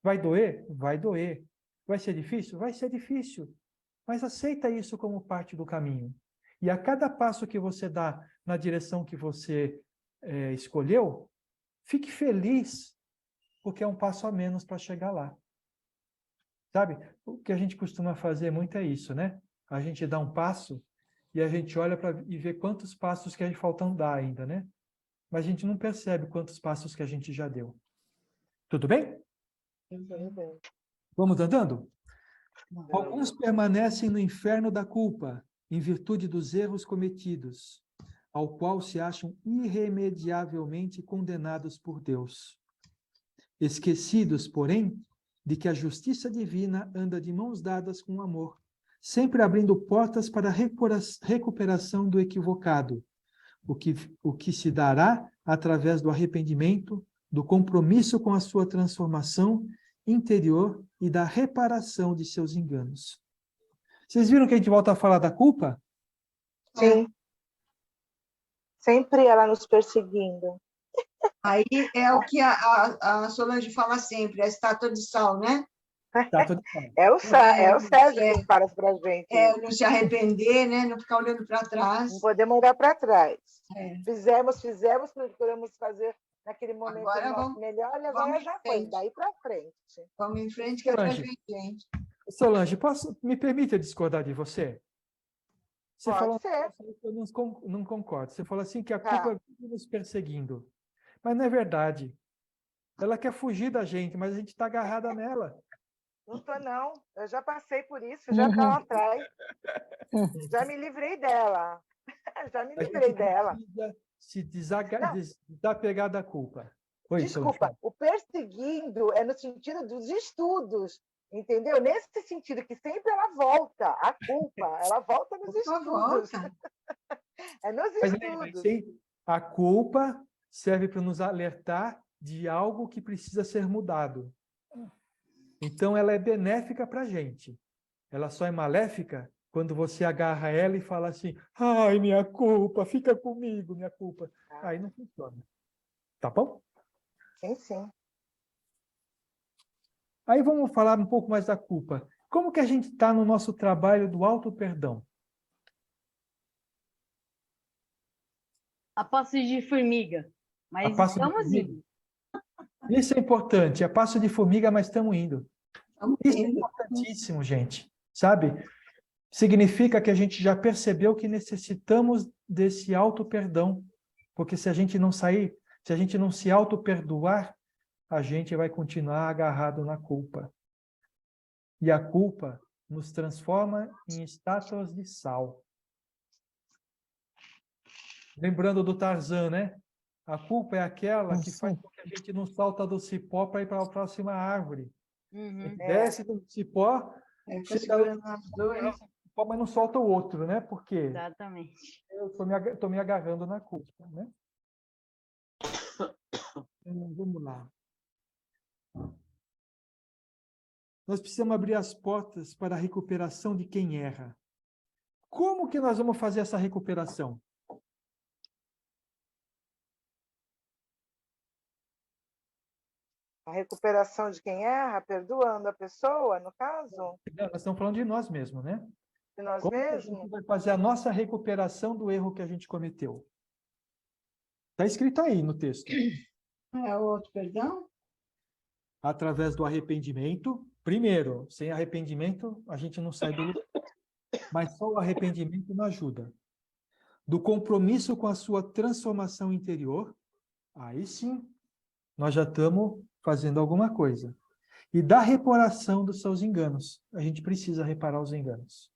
S1: Vai doer? Vai doer. Vai ser difícil? Vai ser difícil. Mas aceita isso como parte do caminho. E a cada passo que você dá na direção que você escolheu, fique feliz, porque é um passo a menos para chegar lá. Sabe? O que a gente costuma fazer muito é isso, né? A gente dá um passo e a gente olha e vê quantos passos que a gente faltam dar ainda, né? Mas a gente não percebe quantos passos que a gente já deu. Tudo bem? Vamos andando? Alguns permanecem no inferno da culpa, em virtude dos erros cometidos, ao qual se acham irremediavelmente condenados por Deus. Esquecidos, porém, de que a justiça divina anda de mãos dadas com o amor, sempre abrindo portas para a recuperação do equivocado, o que se dará através do arrependimento, do compromisso com a sua transformação interior e da reparação de seus enganos. Vocês viram que a gente volta a falar da culpa?
S2: Sim. Sempre ela nos perseguindo.
S4: Aí é o que a Solange fala sempre, a estátua de sal, né?
S2: É o Sérgio que fala para a gente.
S4: Não se arrepender, né? Não ficar olhando para trás.
S2: Não podemos olhar para trás. Fizemos, procuramos fazer naquele momento
S4: agora vamos,
S2: melhor, e agora já foi, daí para frente.
S4: Vamos em frente, que
S1: Solange,
S4: atrás vem gente.
S1: Solange, me permite discordar de você? Você
S2: Pode
S1: falou
S2: ser.
S1: Que eu não concordo. Você falou assim que a culpa vive nos perseguindo. Mas não é verdade. Ela quer fugir da gente, mas a gente está agarrada nela.
S2: Não estou, não. Eu já passei por isso, já está lá atrás. Já me livrei dela. Já me livrei dela.
S1: Se desapegar da culpa. Oi,
S2: desculpa, o perseguindo é no sentido dos estudos, entendeu? Nesse sentido que sempre ela volta, a culpa, ela volta nos estudos. É nos
S1: Mas
S2: estudos.
S1: lembre-se, a culpa serve para nos alertar de algo que precisa ser mudado. Então, ela é benéfica para a gente. Ela só é maléfica quando você agarra ela e fala assim, ai, minha culpa, fica comigo, minha culpa. Aí não funciona. Tá bom?
S2: Sim, sim.
S1: Aí vamos falar um pouco mais da culpa. Como que a gente está no nosso trabalho do auto-perdão?
S7: A passo de formiga.
S1: A
S7: Mas
S1: passo de
S7: estamos
S1: formiga?
S7: indo.
S1: Isso é importante. A passo de formiga, mas estamos indo.
S4: Estamos
S1: Isso é
S4: indo.
S1: importantíssimo, gente. Sabe? Significa que a gente já percebeu que necessitamos desse auto-perdão. Porque se a gente não sair, se a gente não se auto-perdoar, a gente vai continuar agarrado na culpa. E a culpa nos transforma em estátuas de sal. Lembrando do Tarzan, né? A culpa é aquela que faz com que a gente não salta do cipó para ir para a próxima árvore. A gente desce do cipó,
S4: Fica
S1: chega no
S4: segurando as duas.
S1: cipó, mas não solta o outro, né? Porque
S7: Exatamente.
S1: eu estou me agarrando na culpa, né? Vamos lá. Nós precisamos abrir as portas para a recuperação de quem erra. Como que nós vamos fazer essa recuperação?
S2: A recuperação de quem erra, perdoando a pessoa, no caso,
S1: Nós estamos falando de nós mesmos, né?
S2: de nós
S1: Como que a
S2: mesmos.
S1: gente vai fazer a nossa recuperação do erro que a gente cometeu? Está escrito aí no texto.
S4: É o outro perdão?
S1: Através do arrependimento. Primeiro, sem arrependimento, a gente não sai do lugar. Mas só o arrependimento não ajuda. Do compromisso com a sua transformação interior, aí sim, nós já estamos fazendo alguma coisa. E da reparação dos seus enganos. A gente precisa reparar os enganos.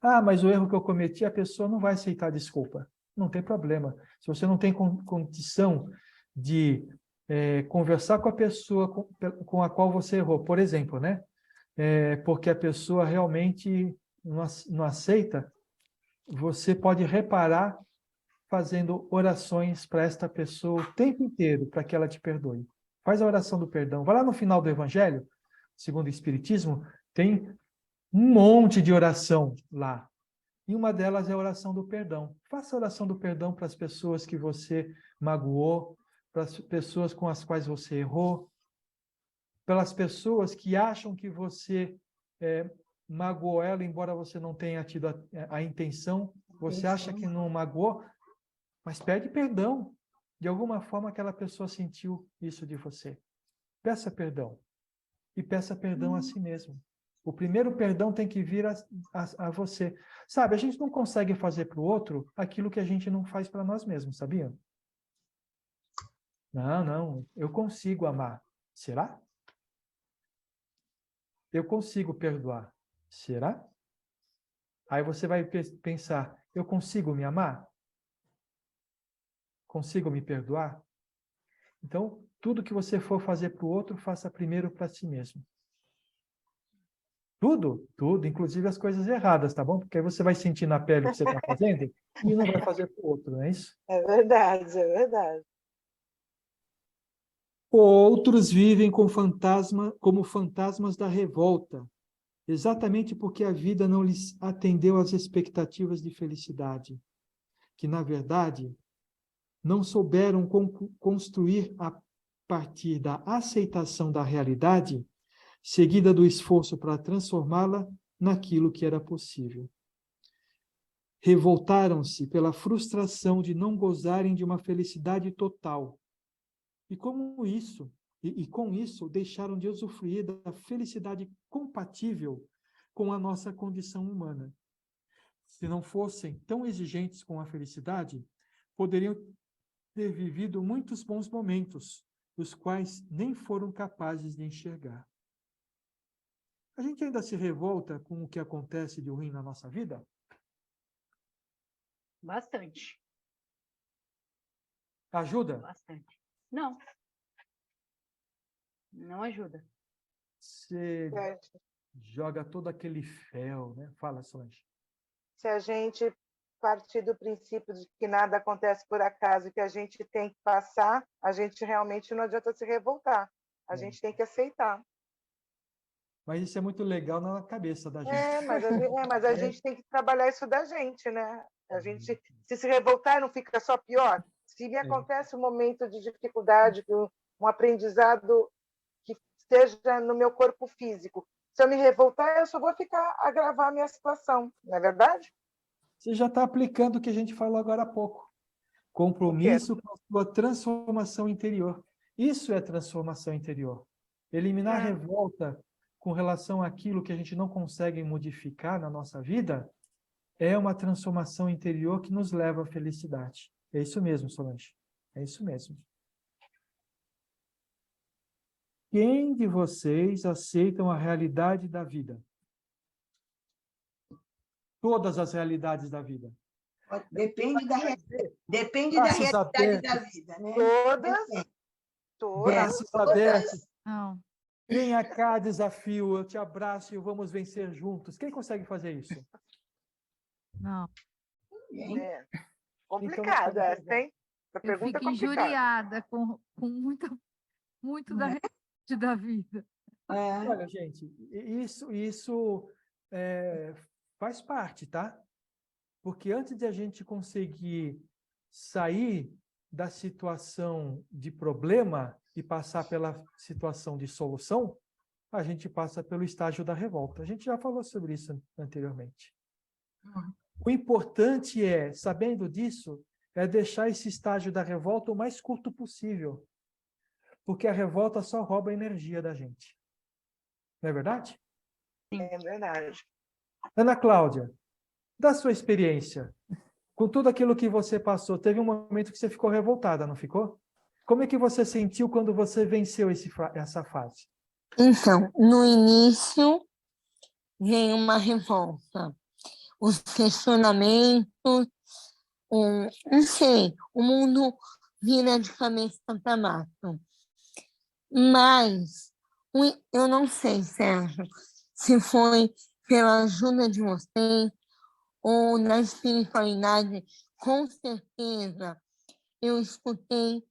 S1: Ah, mas o erro que eu cometi, a pessoa não vai aceitar desculpa. Não tem problema. Se você não tem condição de conversar com a pessoa com a qual você errou, por exemplo, né? Porque a pessoa realmente não aceita, você pode reparar fazendo orações para esta pessoa o tempo inteiro, para que ela te perdoe. Faz a oração do perdão. Vai lá no final do Evangelho, segundo o Espiritismo, tem um monte de oração lá. E uma delas é a oração do perdão. Faça a oração do perdão para as pessoas que você magoou, para as pessoas com as quais você errou, pelas pessoas que acham que você magoou ela, embora você não tenha tido a intenção. Você acha que não magoou, mas pede perdão. De alguma forma aquela pessoa sentiu isso de você. Peça perdão. E peça perdão a si mesmo. O primeiro perdão tem que vir a você. Sabe, a gente não consegue fazer para o outro aquilo que a gente não faz para nós mesmos, sabia? Não, eu consigo amar. Será? Eu consigo perdoar. Será? Aí você vai pensar, eu consigo me amar? Consigo me perdoar? Então, tudo que você for fazer para o outro, faça primeiro para si mesmo. Tudo, inclusive as coisas erradas, tá bom? Porque aí você vai sentir na pele o que você está fazendo e não vai fazer para o outro, não é isso?
S2: É verdade, é verdade.
S1: Outros vivem como fantasmas da revolta, exatamente porque a vida não lhes atendeu às expectativas de felicidade, que, na verdade, não souberam construir a partir da aceitação da realidade, seguida do esforço para transformá-la naquilo que era possível. Revoltaram-se pela frustração de não gozarem de uma felicidade total. E com isso, deixaram de usufruir da felicidade compatível com a nossa condição humana. Se não fossem tão exigentes com a felicidade, poderiam ter vivido muitos bons momentos, os quais nem foram capazes de enxergar. A gente ainda se revolta com o que acontece de ruim na nossa vida?
S7: Bastante.
S1: Ajuda?
S7: Bastante. Não. Não ajuda.
S1: Você joga todo aquele fel, né? Fala, Solange.
S2: Se a gente partir do princípio de que nada acontece por acaso, que a gente tem que passar, a gente realmente não adianta se revoltar. A gente tem que aceitar.
S1: Mas isso é muito legal na cabeça da gente.
S2: Mas a gente tem que trabalhar isso da gente, né? A gente, se revoltar, não fica só pior. Se me acontece um momento de dificuldade, um aprendizado que esteja no meu corpo físico, se eu me revoltar, eu só vou agravar a minha situação, não é verdade?
S1: Você já está aplicando o que a gente falou agora há pouco. Compromisso com a sua transformação interior. Isso é transformação interior. Eliminar a revolta com relação àquilo que a gente não consegue modificar na nossa vida é uma transformação interior que nos leva à felicidade. É isso mesmo, Solange. É isso mesmo. Quem de vocês aceitam a realidade da vida? Todas as realidades da vida.
S4: Depende da
S1: Braços
S4: realidade da
S1: abertos.
S4: vida, né?
S2: Todas.
S1: Braços abertos.
S5: Não.
S1: Vem cá, desafio, eu te abraço e vamos vencer juntos. Quem consegue fazer isso?
S5: Não.
S2: É. Complicado essa, hein? Essa
S5: Eu
S2: pergunta
S5: fico
S2: é complicada.
S5: injuriada com muito da realidade da vida.
S1: Olha, gente, isso faz parte, tá? Porque antes de a gente conseguir sair da situação de problema e passar pela situação de solução, a gente passa pelo estágio da revolta. A gente já falou sobre isso anteriormente. O importante é, sabendo disso, é deixar esse estágio da revolta o mais curto possível. Porque a revolta só rouba a energia da gente. Não é verdade?
S2: É verdade.
S1: Ana Cláudia, da sua experiência, com tudo aquilo que você passou, teve um momento que você ficou revoltada, não ficou? Como é que você sentiu quando você venceu essa fase?
S3: Então, no início, vem uma revolta. Os questionamentos, não sei, o mundo vira de cabeça para baixo. Mas, eu não sei, Sérgio, se foi pela ajuda de vocês ou na espiritualidade, com certeza eu escutei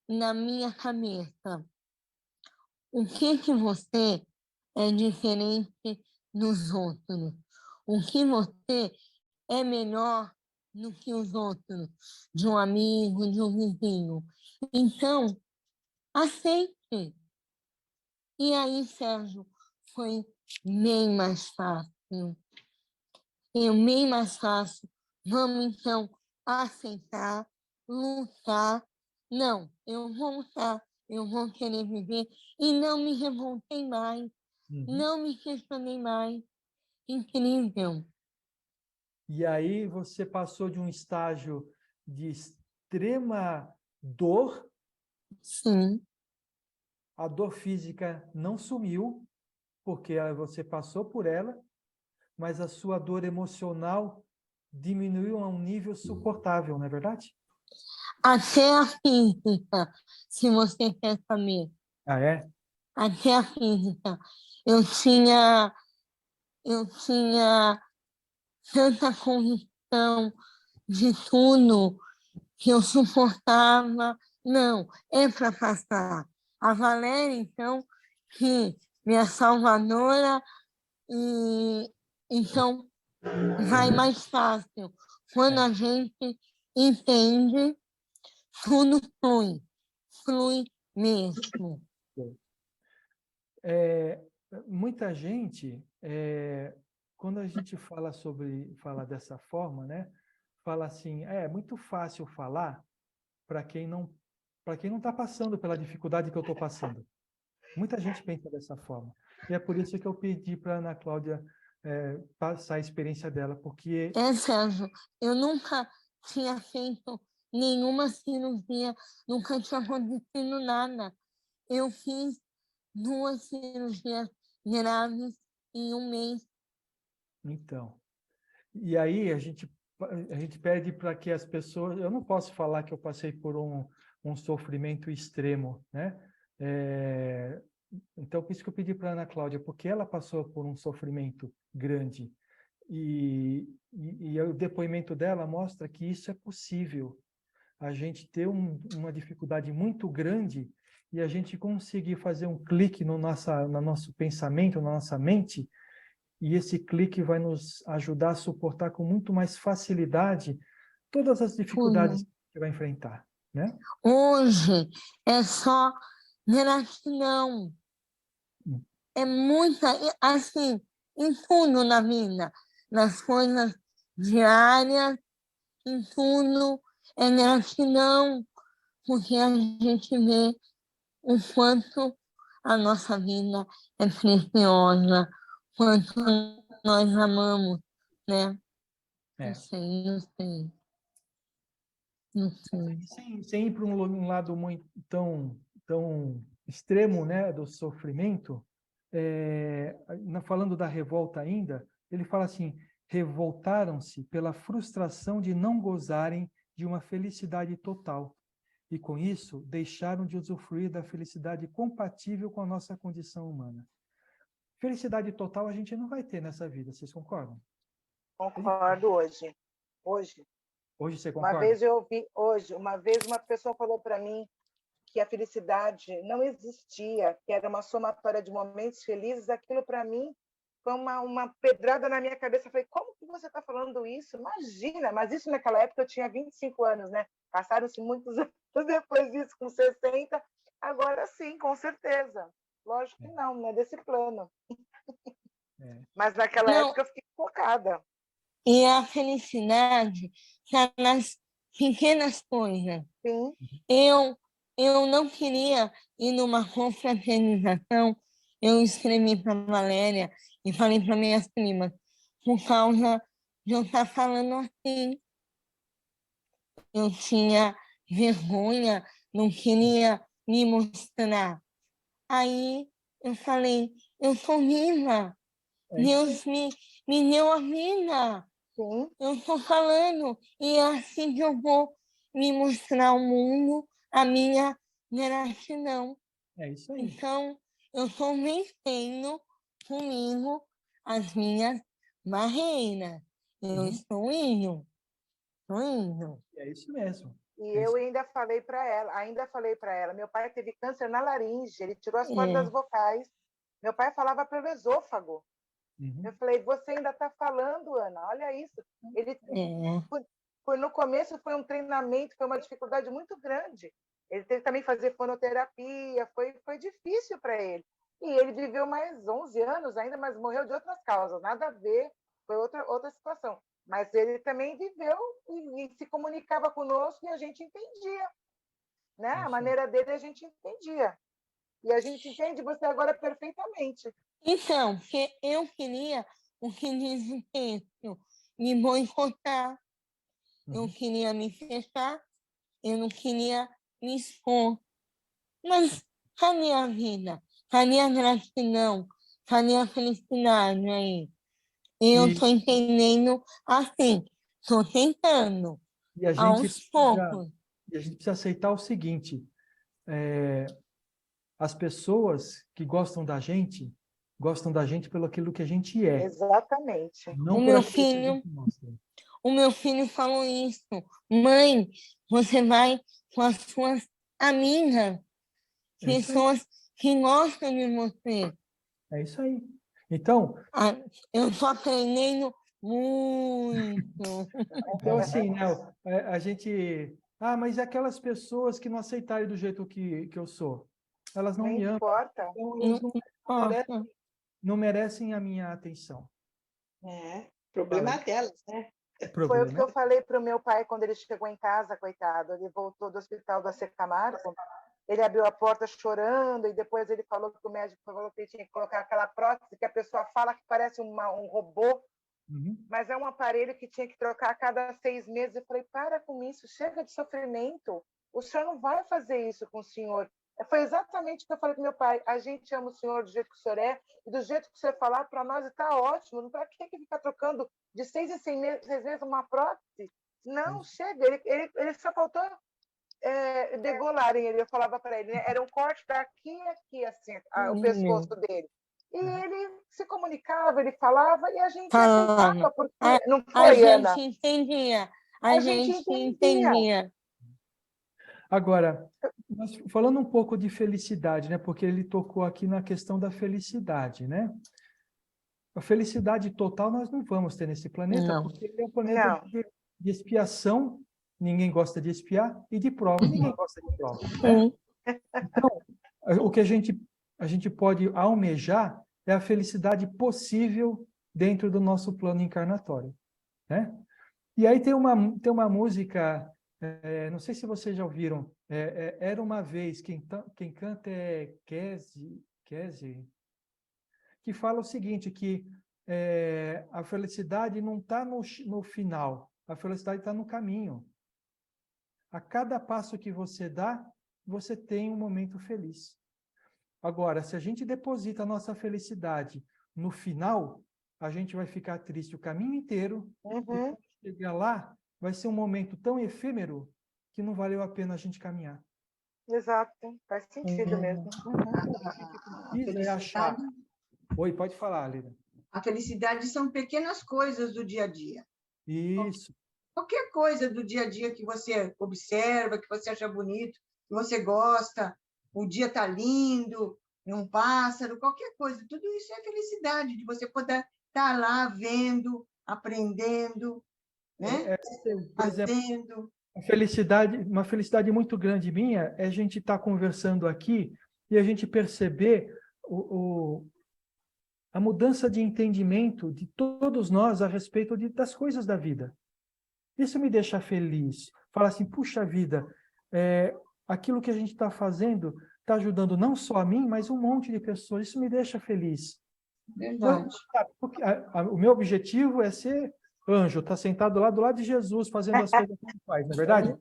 S3: na minha cabeça. O que você é diferente dos outros? O que você é melhor do que os outros? De um amigo, de um vizinho. Então, aceite. E aí, Sérgio, foi bem mais fácil. Bem mais fácil. Vamos, então, aceitar, lutar. Não, eu vou lutar, eu vou querer viver. E não me revoltei mais, não me questionei mais. Incrível.
S1: E aí você passou de um estágio de extrema dor.
S3: Sim.
S1: A dor física não sumiu, porque você passou por ela, mas a sua dor emocional diminuiu a um nível suportável, não é verdade?
S3: Até a física, se você quer saber.
S1: Ah, é?
S3: Até a física. Eu tinha tanta convicção de tudo que eu suportava. Não, é para passar. A Valéria, então, que minha salvadora, e então vai mais fácil. Quando a gente entende, tudo flui mesmo.
S1: Muita gente, quando a gente fala dessa forma, né, fala assim, é muito fácil falar para quem não está passando pela dificuldade que eu estou passando. Muita gente pensa dessa forma. E é por isso que eu pedi para a Ana Cláudia passar a experiência dela, porque...
S3: Sérgio, eu nunca tinha feito nenhuma cirurgia, nunca tinha acontecido nada. Eu fiz 2 cirurgias graves em 1 mês.
S1: Então, e aí a gente pede para que as pessoas... Eu não posso falar que eu passei por um sofrimento extremo, né? Então, por isso que eu pedi para a Ana Cláudia, porque ela passou por um sofrimento grande. E o depoimento dela mostra que isso é possível. A gente ter uma dificuldade muito grande e a gente conseguir fazer um clique no nosso pensamento, na nossa mente, e esse clique vai nos ajudar a suportar com muito mais facilidade todas as dificuldades que a gente vai enfrentar, né?
S3: Hoje é só gratidão. É muita, assim, em tudo na vida, nas coisas diárias, em tudo é gratidão, porque a gente vê o quanto a nossa vida é preciosa, quanto nós amamos, né?
S1: É.
S3: Não sei. Não sei.
S1: Sem ir para um lado muito tão extremo, né, do sofrimento, falando da revolta ainda, ele fala assim: revoltaram-se pela frustração de não gozarem de uma felicidade total. E com isso, deixaram de usufruir da felicidade compatível com a nossa condição humana. Felicidade total a gente não vai ter nessa vida, vocês concordam?
S2: Concordo hoje. Hoje.
S1: Hoje você
S2: Uma
S1: concorda?
S2: vez eu ouvi, uma vez uma pessoa falou para mim que a felicidade não existia, que era uma somatória de momentos felizes. Aquilo para mim foi uma pedrada na minha cabeça. Eu falei, como que você está falando isso? Imagina, mas isso naquela época eu tinha 25 anos, né? Passaram-se muitos anos depois disso, com 60. Agora sim, com certeza. Lógico que não é desse plano. Mas naquela época eu fiquei focada.
S3: E a felicidade está nas pequenas coisas.
S2: Sim.
S3: Eu não queria ir numa confraternização. Eu escrevi para a Valéria e falei para minhas primas, por causa de eu estar falando assim. Eu tinha vergonha, não queria me mostrar. Aí eu falei, eu sou viva. Deus me deu a vida.
S2: Sim.
S3: Eu estou falando, e é assim que eu vou me mostrar ao mundo a minha gratidão.
S1: É isso aí.
S3: Então, eu estou vencendo comigo as minhas barreiras. Eu estou indo.
S1: É isso mesmo.
S2: E eu ainda falei para ela, meu pai teve câncer na laringe, ele tirou as cordas vocais. Meu pai falava pelo esôfago. Eu falei, você ainda está falando, Ana, olha isso. Ele, no começo foi um treinamento, foi uma dificuldade muito grande. Ele teve também fazer fonoterapia, foi difícil para ele. E ele viveu mais 11 anos ainda, mas morreu de outras causas, nada a ver, foi outra situação. Mas ele também viveu e se comunicava conosco e a gente entendia. Né? A maneira dele a gente entendia. E a gente entende você agora perfeitamente.
S3: Então, porque eu queria o que diz o texto, me boicotar. Eu queria me fechar, eu não queria me expor. Mas cadê a vida? Cadê a gratidão? Cadê a felicidade aí? Eu estou entendendo assim, estou tentando,
S1: E a
S3: aos poucos.
S1: a gente precisa aceitar o seguinte: as pessoas que gostam da gente pelo aquilo que a gente é.
S2: Exatamente.
S1: Não
S3: O
S1: por
S3: meu
S1: aquilo que a
S3: filho,
S1: gente mostra.
S3: o meu filho falou isso. Mãe, você vai com as suas amigas, pessoas que gostam de você.
S1: É isso aí. Então,
S3: eu estou aprendendo muito.
S1: então assim, né, a gente... Ah, mas e aquelas pessoas que não aceitarem do jeito que eu sou? Elas não me amam.
S2: Importa.
S1: Então, elas não merecem a minha atenção.
S6: Problema delas, né?
S2: Foi o que eu falei para o meu pai quando ele chegou em casa, coitado. Ele voltou do hospital da Camargo. Ele abriu a porta chorando e depois ele falou que o médico falou que ele tinha que colocar aquela prótese que a pessoa fala que parece um robô, mas é um aparelho que tinha que trocar a cada 6 meses. Eu falei, para com isso, chega de sofrimento. O senhor não vai fazer isso com o senhor. Foi exatamente o que eu falei para meu pai. A gente ama o senhor do jeito que o senhor é e do jeito que você falar, para nós está ótimo. Para que ficar trocando de 6 em 6 meses uma prótese? Não, chega. Ele só faltou degolarem ele. Eu falava para ele, né? Era um corte daqui a aqui, assim, o pescoço dele. e ele se comunicava, ele falava, e a gente
S3: Falava.
S2: aceitava, porque
S3: A,
S2: não
S3: a
S2: foi, Ana?
S3: gente entendia. A
S2: A gente
S3: gente
S2: entendia.
S3: entendia.
S1: Agora, falando um pouco de felicidade, né? Porque ele tocou aqui na questão da felicidade, né? A felicidade total nós não vamos ter nesse planeta,
S3: Não.
S1: porque ele é um planeta
S2: Não.
S1: de expiação, ninguém gosta de expiar, e de prova, ninguém gosta de prova.
S3: Sim.
S1: O que a gente pode almejar é a felicidade possível dentro do nosso plano encarnatório, né? E aí tem uma música, não sei se vocês já ouviram, Era Uma Vez, quem canta é Kese, que fala o seguinte, que a felicidade não está no final, a felicidade está no caminho. A cada passo que você dá, você tem um momento feliz. Agora, se a gente deposita a nossa felicidade no final, a gente vai ficar triste o caminho inteiro, e
S2: Uhum.
S1: quando chegar lá, vai ser um momento tão efêmero que não valeu a pena a gente caminhar.
S2: Exato, faz sentido mesmo.
S4: A
S1: Isso é achar.
S4: felicidade,
S1: Oi, pode falar, Lida.
S4: a felicidade são pequenas coisas do dia a dia.
S1: Isso.
S4: Qualquer coisa do dia a dia que você observa, que você acha bonito, que você gosta, o dia está lindo, um pássaro, qualquer coisa, tudo isso é felicidade, de você poder estar lá vendo, aprendendo, né?
S1: Por exemplo,
S4: Fazendo.
S1: uma felicidade muito grande minha é a gente estar conversando aqui e a gente perceber a mudança de entendimento de todos nós a respeito das coisas da vida. Isso me deixa feliz. Fala assim, puxa vida, aquilo que a gente está fazendo está ajudando não só a mim, mas um monte de pessoas. Isso me deixa feliz.
S4: Verdade.
S1: Porque o meu objetivo é ser anjo, estar sentado lá do lado de Jesus, fazendo as coisas que ele faz, não é verdade?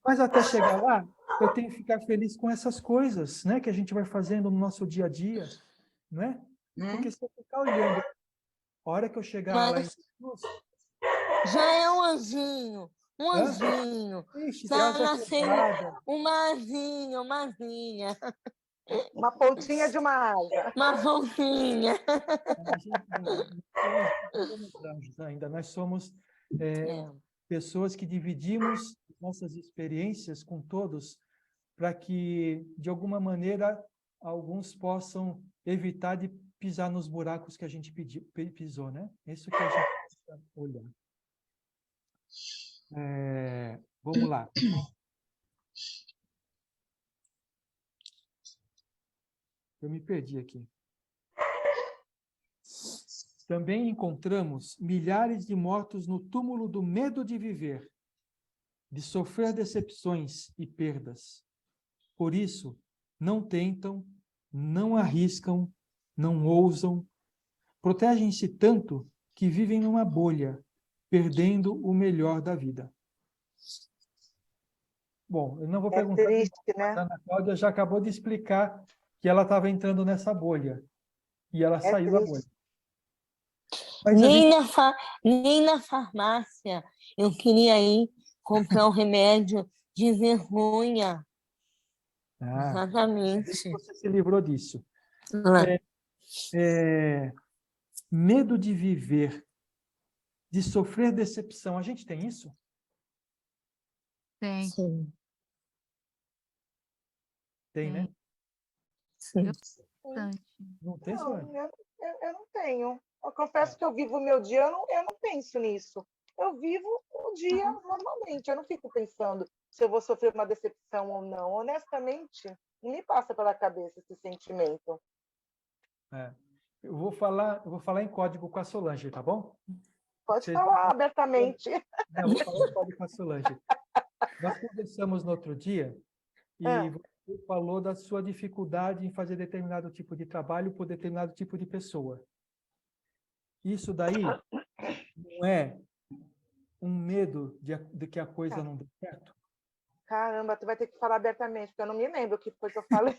S1: Mas até chegar lá, eu tenho que ficar feliz com essas coisas, né, que a gente vai fazendo no nosso dia a dia, não é? Porque se eu ficar olhando, a hora que eu chegar lá em Jesus,
S3: Já é um anjinho. Um
S1: Hã?
S3: anjinho.
S1: ixi,
S3: Já
S1: asa
S3: nasceu
S1: quebrada.
S3: uma asinha, uma asinha.
S2: Uma pontinha de uma asa.
S3: Uma voltinha.
S1: A gente não somos anjos ainda, nós somos pessoas que dividimos nossas experiências com todos para que, de alguma maneira, alguns possam evitar de pisar nos buracos que a gente pisou, né? Isso que a gente precisa olhar. Vamos lá. Eu me perdi aqui. Também encontramos milhares de mortos no túmulo do medo de viver, de sofrer decepções e perdas. Por isso, não tentam, não arriscam, não ousam, protegem-se tanto que vivem numa bolha, perdendo o melhor da vida. Bom, eu não vou perguntar,
S2: Triste,
S1: mas
S2: né?
S1: a Ana Cláudia já acabou de explicar que ela estava entrando nessa bolha, e ela saiu da bolha.
S2: Triste.
S1: Mas a gente...
S3: Nem na farmácia eu queria ir comprar um remédio de vergonha. Exatamente.
S1: Você se livrou disso. Medo de viver, de sofrer decepção. A gente tem isso?
S5: Tem.
S3: Sim.
S1: Tem, né?
S3: Sim.
S5: Bastante.
S1: Não tem,
S2: Não,
S1: Solange?
S2: eu não tenho. Eu confesso que eu vivo o meu dia, eu não penso nisso. Eu vivo o dia normalmente, eu não fico pensando se eu vou sofrer uma decepção ou não. Honestamente, não me passa pela cabeça esse sentimento.
S1: Eu vou falar em código com a Solange, tá bom?
S2: Pode falar abertamente.
S1: Eu vou falar em código com a Solange. Nós conversamos no outro dia e você falou da sua dificuldade em fazer determinado tipo de trabalho por determinado tipo de pessoa. Isso daí não é um medo de que a coisa não dê certo?
S2: Caramba, tu vai ter que falar abertamente, porque eu não me lembro o que foi que eu falei.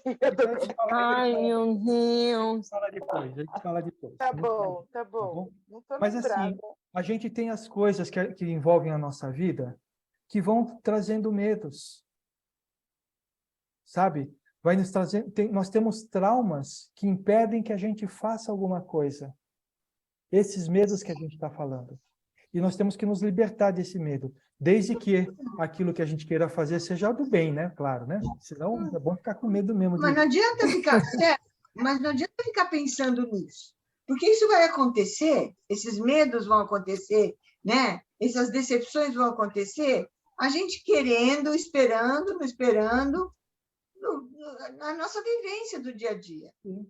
S3: Ai, meu Deus.
S1: A gente fala depois.
S2: Tá bom. Não tô
S1: Mas
S2: lembrada.
S1: assim, a gente tem as coisas que envolvem a nossa vida que vão trazendo medos. Sabe? vai nos trazer... nós temos traumas que impedem que a gente faça alguma coisa. Esses medos que a gente está falando. E nós temos que nos libertar desse medo, desde que aquilo que a gente queira fazer seja do bem, né? Claro, né? Senão é bom ficar com medo mesmo.
S4: Mas não adianta ficar, mas não adianta ficar pensando nisso, porque isso vai acontecer, esses medos vão acontecer, né? Essas decepções vão acontecer, a gente querendo, esperando, não esperando, na nossa vivência do dia a dia.
S1: Sim,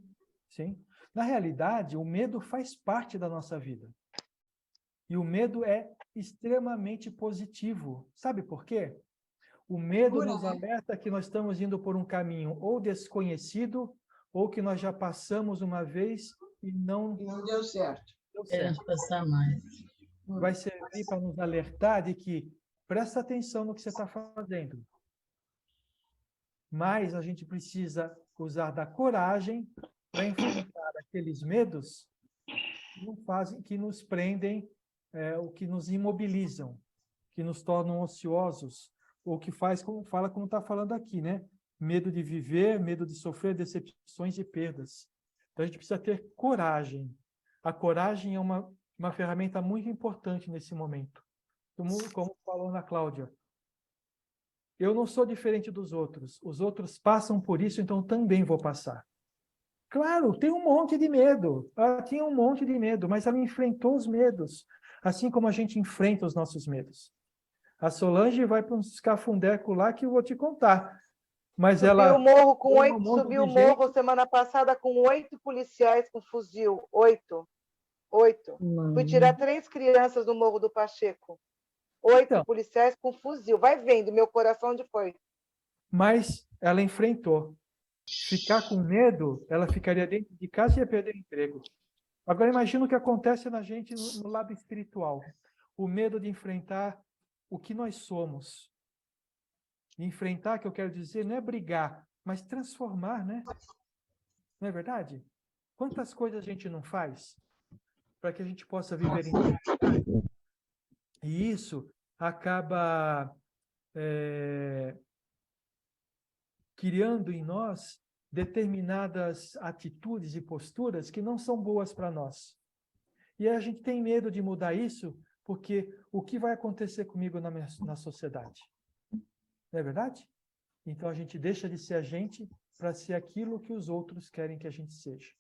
S1: sim. Na realidade, o medo faz parte da nossa vida. E o medo é extremamente positivo. Sabe por quê? O medo nos alerta que nós estamos indo por um caminho ou desconhecido, ou que nós já passamos uma vez e não
S4: deu certo.
S8: Queremos passar mais.
S1: Vai servir para nos alertar de que presta atenção no que você está fazendo. Mas a gente precisa usar da coragem para enfrentar aqueles medos que nos prendem, ou que nos imobilizam, que nos tornam ociosos, ou que faz como está falando aqui, né? Medo de viver, medo de sofrer decepções e perdas. Então a gente precisa ter coragem. A coragem é uma ferramenta muito importante nesse momento. Como falou Ana Cláudia, eu não sou diferente dos outros. Os outros passam por isso, então também vou passar. Claro, tem um monte de medo. Ela tinha um monte de medo, mas ela enfrentou os medos, assim como a gente enfrenta os nossos medos. A Solange vai para um escafundeco lá que eu vou te contar. Mas ela
S2: subiu o morro semana passada com 8 policiais com fuzil. 8. Fui tirar 3 crianças do Morro do Pacheco. 8 policiais com fuzil. Vai vendo, meu coração onde foi.
S1: Mas ela enfrentou. Ficar com medo, ela ficaria dentro de casa e ia perder o emprego. Agora imagina o que acontece na gente no lado espiritual. O medo de enfrentar o que nós somos. Enfrentar, que eu quero dizer, não é brigar, mas transformar, né? Não é verdade? Quantas coisas a gente não faz para que a gente possa viver em felicidade? E isso acaba criando em nós determinadas atitudes e posturas que não são boas para nós. E a gente tem medo de mudar isso, porque o que vai acontecer comigo na sociedade? Não é verdade? Então a gente deixa de ser a gente para ser aquilo que os outros querem que a gente seja.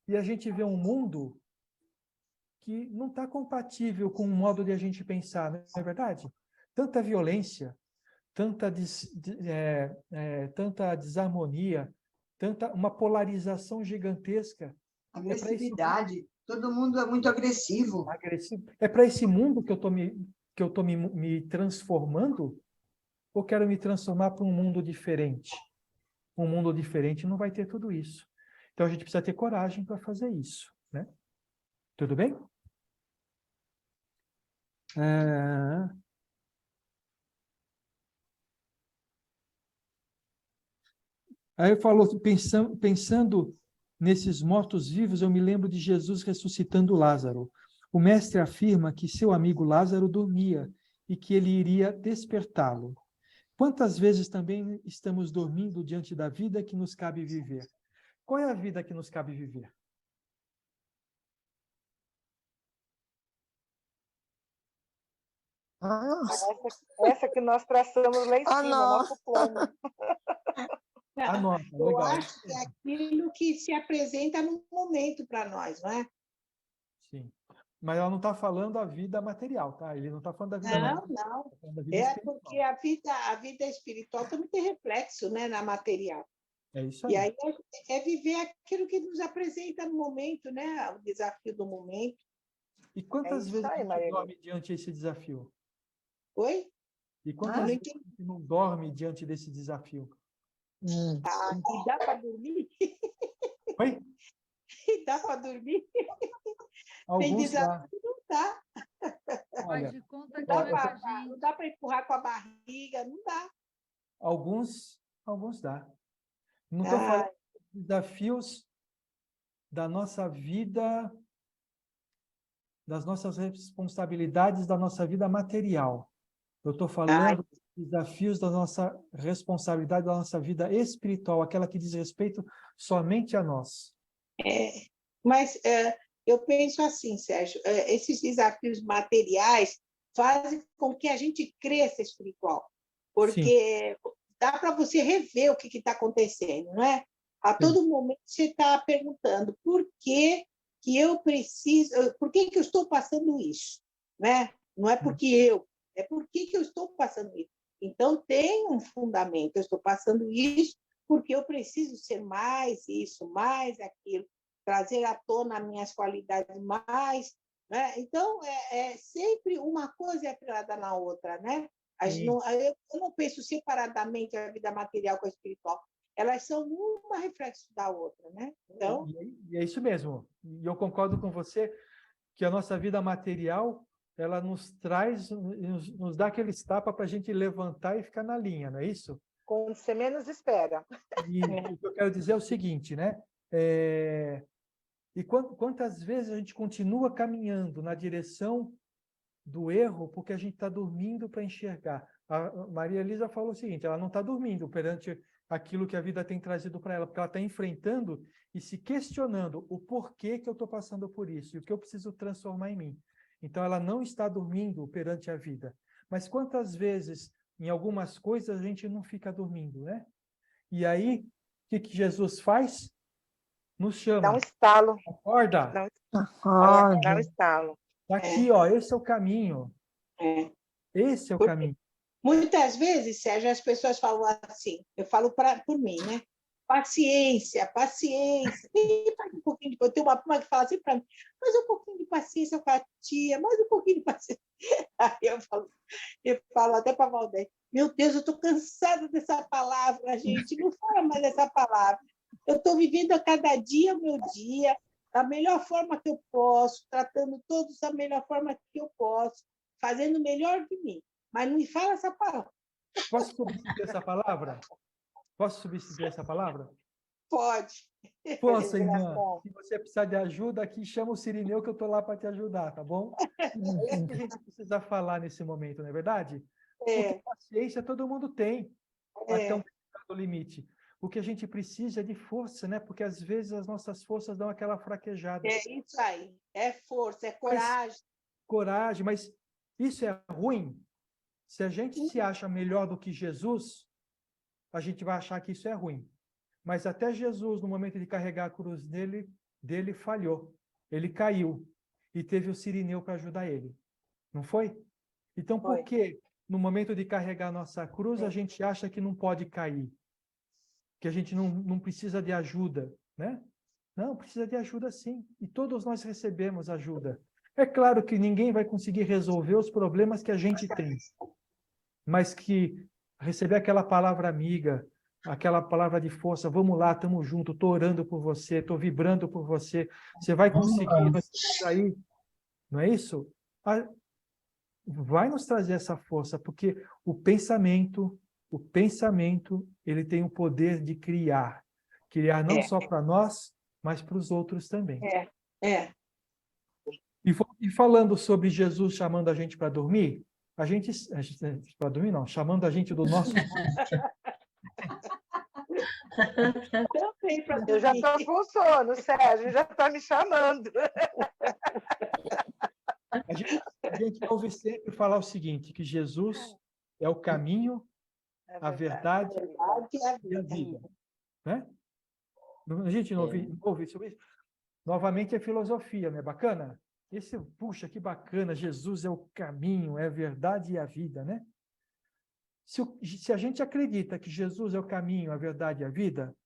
S1: E a gente vê um mundo que não está compatível com o modo de a gente pensar, não é verdade? Tanta violência, tanta desarmonia, uma polarização gigantesca.
S4: Agressividade, todo mundo é muito agressivo.
S1: É para esse mundo que eu estou me transformando? Ou quero me transformar para um mundo diferente? Um mundo diferente não vai ter tudo isso. Então a gente precisa ter coragem para fazer isso, né? Tudo bem? Aí falou, pensando nesses mortos-vivos, eu me lembro de Jesus ressuscitando Lázaro. O mestre afirma que seu amigo Lázaro dormia e que ele iria despertá-lo. Quantas vezes também estamos dormindo diante da vida que nos cabe viver? Qual é a vida que nos cabe viver?
S2: Essa que nós traçamos lá em cima, nosso plano.
S4: Eu acho que é aquilo que se apresenta no momento para nós, não é?
S1: Sim. Mas ela não está falando a vida material, tá? Ele não está falando da vida material.
S4: Não.
S1: É
S4: porque a vida espiritual também tem reflexo, né, na material.
S1: É isso aí.
S4: E aí é viver aquilo que nos apresenta no momento, né? O desafio do momento.
S1: E quantas vezes a gente dorme diante desse desafio?
S4: Oi?
S1: E quantas vezes a gente não dorme diante desse desafio?
S4: E dá para dormir?
S1: Oi?
S4: E dá para dormir? Tem desafio, não dá.
S5: Faz de conta que
S4: não dá para empurrar com a barriga, não dá.
S1: Alguns dá. Não estou falando de desafios da nossa vida, das nossas responsabilidades, da nossa vida material. Eu estou falando Desafios da nossa responsabilidade, da nossa vida espiritual, aquela que diz respeito somente a nós.
S6: Mas eu penso assim, Sérgio, esses desafios materiais fazem com que a gente cresça espiritual, porque dá para você rever o que está acontecendo, não é? A todo momento você está perguntando por que eu preciso, por que eu estou passando isso, né? Não é porque é por que eu estou passando isso. Então tem um fundamento, eu estou passando isso porque eu preciso ser mais isso, mais aquilo, trazer à tona minhas qualidades mais, né? Então sempre uma coisa atrelada na outra, né? Eu não penso separadamente a vida material com a espiritual. Elas são uma reflexo da outra, né? Então,
S1: e é isso mesmo. E eu concordo com você que a nossa vida material, ela nos traz, nos dá aqueles tapas para a gente levantar e ficar na linha, não é isso?
S2: Quando você menos espera.
S1: E o que eu quero dizer é o seguinte, né? E quantas vezes a gente continua caminhando na direção do erro porque a gente está dormindo para enxergar. A Maria Elisa falou o seguinte, ela não está dormindo perante aquilo que a vida tem trazido para ela, porque ela está enfrentando e se questionando o porquê que eu estou passando por isso e o que eu preciso transformar em mim. Então, ela não está dormindo perante a vida. Mas quantas vezes, em algumas coisas, a gente não fica dormindo, né? E aí, o que Jesus faz? Nos chama.
S2: Dá um estalo.
S1: Acorda.
S2: Dá um estalo.
S1: Está aqui, ó, esse é o caminho. Esse é o caminho.
S6: Muitas vezes, Sérgio, as pessoas falam assim, eu falo por mim, né? Paciência, paciência. Um pouquinho de... Eu tenho uma prima que fala assim para mim, mais um pouquinho de paciência com a tia, mais um pouquinho de paciência. Aí eu falo até para a Valdez, meu Deus, eu estou cansada dessa palavra, gente, não fala mais dessa palavra. Eu estou vivendo a cada dia o meu dia, da melhor forma que eu posso, tratando todos da melhor forma que eu posso, fazendo o melhor de mim. Mas não me fala essa palavra.
S1: Posso substituir essa palavra? Posso substituir essa palavra?
S6: Pode.
S1: Força, irmã. Se você precisar de ajuda, aqui chama o Cirineu que eu estou lá para te ajudar, tá bom? É isso que a gente precisa falar nesse momento, não é verdade? Porque paciência todo mundo tem, até um determinado limite. O que a gente precisa é de força, né? Porque às vezes as nossas forças dão aquela fraquejada.
S6: É isso aí. É força, é coragem.
S1: Coragem, mas isso é ruim? Se a gente se acha melhor do que Jesus, a gente vai achar que isso é ruim. Mas até Jesus, no momento de carregar a cruz dele falhou. Ele caiu. E teve o Cirineu para ajudar ele. Não foi? Então, por que no momento de carregar a nossa cruz, a gente acha que não pode cair? Que a gente não precisa de ajuda, né? Não, precisa de ajuda sim. E todos nós recebemos ajuda. É claro que ninguém vai conseguir resolver os problemas que a gente tem. Mas que receber aquela palavra amiga, aquela palavra de força, vamos lá, estamos juntos, estou orando por você, estou vibrando por você, você vai conseguir, nós estamos aí, não é isso? Vai nos trazer essa força, porque o pensamento, ele tem o poder de criar não só para nós, mas para os outros também. E falando sobre Jesus chamando a gente para dormir, para dormir não, chamando a gente do nosso...
S2: Eu já estou com sono, Sérgio, já está me chamando.
S1: A gente ouve sempre falar o seguinte, que Jesus é o caminho, a verdade e a vida. Né? A gente não ouve sobre isso? Novamente é filosofia, não é bacana? Puxa, que bacana, Jesus é o caminho, é a verdade e a vida, né? Se a gente acredita que Jesus é o caminho, a verdade e a vida,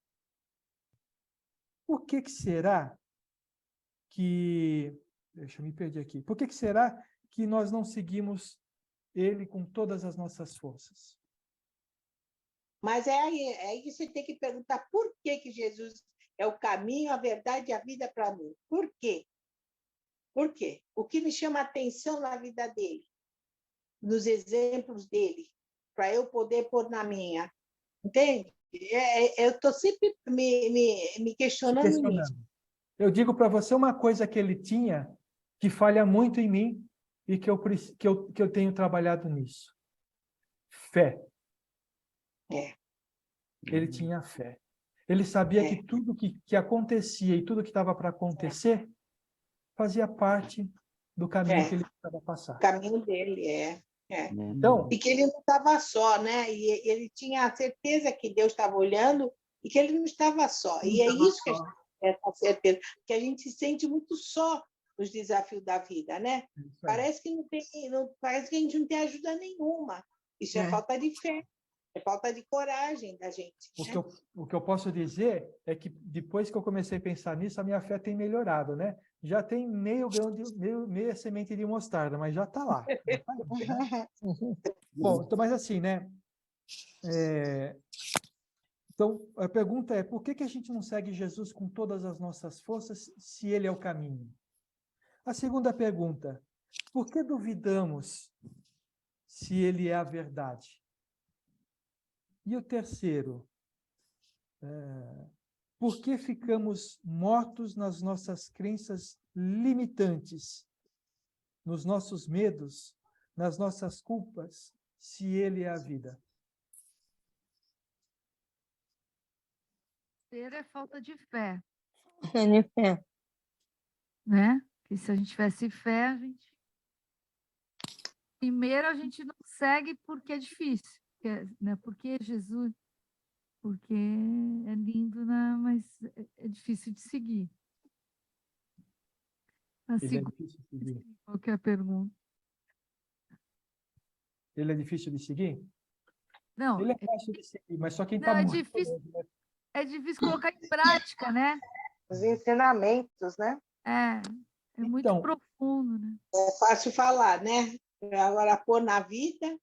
S1: por que será que... Deixa eu me perder aqui. Por que será que nós não seguimos ele com todas as nossas forças?
S6: Mas é aí que você tem que perguntar por que Jesus é o caminho, a verdade e a vida para mim. Por quê? Por quê? O que me chama a atenção na vida dele, nos exemplos dele, para eu poder pôr na minha. Entende? Eu estou sempre me questionando nisso.
S1: Eu digo para você uma coisa que ele tinha, que falha muito em mim, e que eu tenho trabalhado nisso. fé.
S6: É.
S1: Ele tinha fé. Ele sabia
S6: É.
S1: que tudo que acontecia e tudo que estava para acontecer fazia parte do caminho que ele estava a
S6: O
S1: passar.
S6: caminho dele,
S1: Então,
S6: E que ele não estava só, né? E ele tinha a certeza que Deus estava olhando e que ele não estava só. E é isso que a gente tem essa certeza, que a gente se sente muito só nos desafios da vida, né? Parece que parece que a gente não tem ajuda nenhuma. Isso é falta de fé, é falta de coragem da gente. Né?
S1: o que eu posso dizer é que depois que eu comecei a pensar nisso, a minha fé tem melhorado, né? Já tem meia semente de mostarda, mas já está lá. Já tá indo, né? Bom, então, mas assim, né? Então, a pergunta é, por que a gente não segue Jesus com todas as nossas forças se ele é o caminho? A segunda pergunta, por que duvidamos se ele é a verdade? E o terceiro, por que ficamos mortos nas nossas crenças limitantes, nos nossos medos, nas nossas culpas, se ele é a vida?
S5: Ter é falta de fé,
S3: Ele é.
S5: né? Que se a gente tivesse fé, a gente... Primeiro, a gente não segue porque é difícil, né? Porque Jesus... Porque é lindo, né? Mas é difícil de seguir. A
S1: Ele é
S5: segunda,
S1: difícil de seguir?
S5: qual que é a pergunta?
S1: Ele é difícil de seguir?
S5: Não,
S1: Ele é fácil de seguir, mas só quem
S5: não,
S1: está
S5: é
S1: muito...
S5: difícil colocar em prática, né?
S2: Os ensinamentos, né?
S5: É muito
S1: Então,
S5: profundo, né?
S6: É fácil falar, né? Agora, pôr na vida...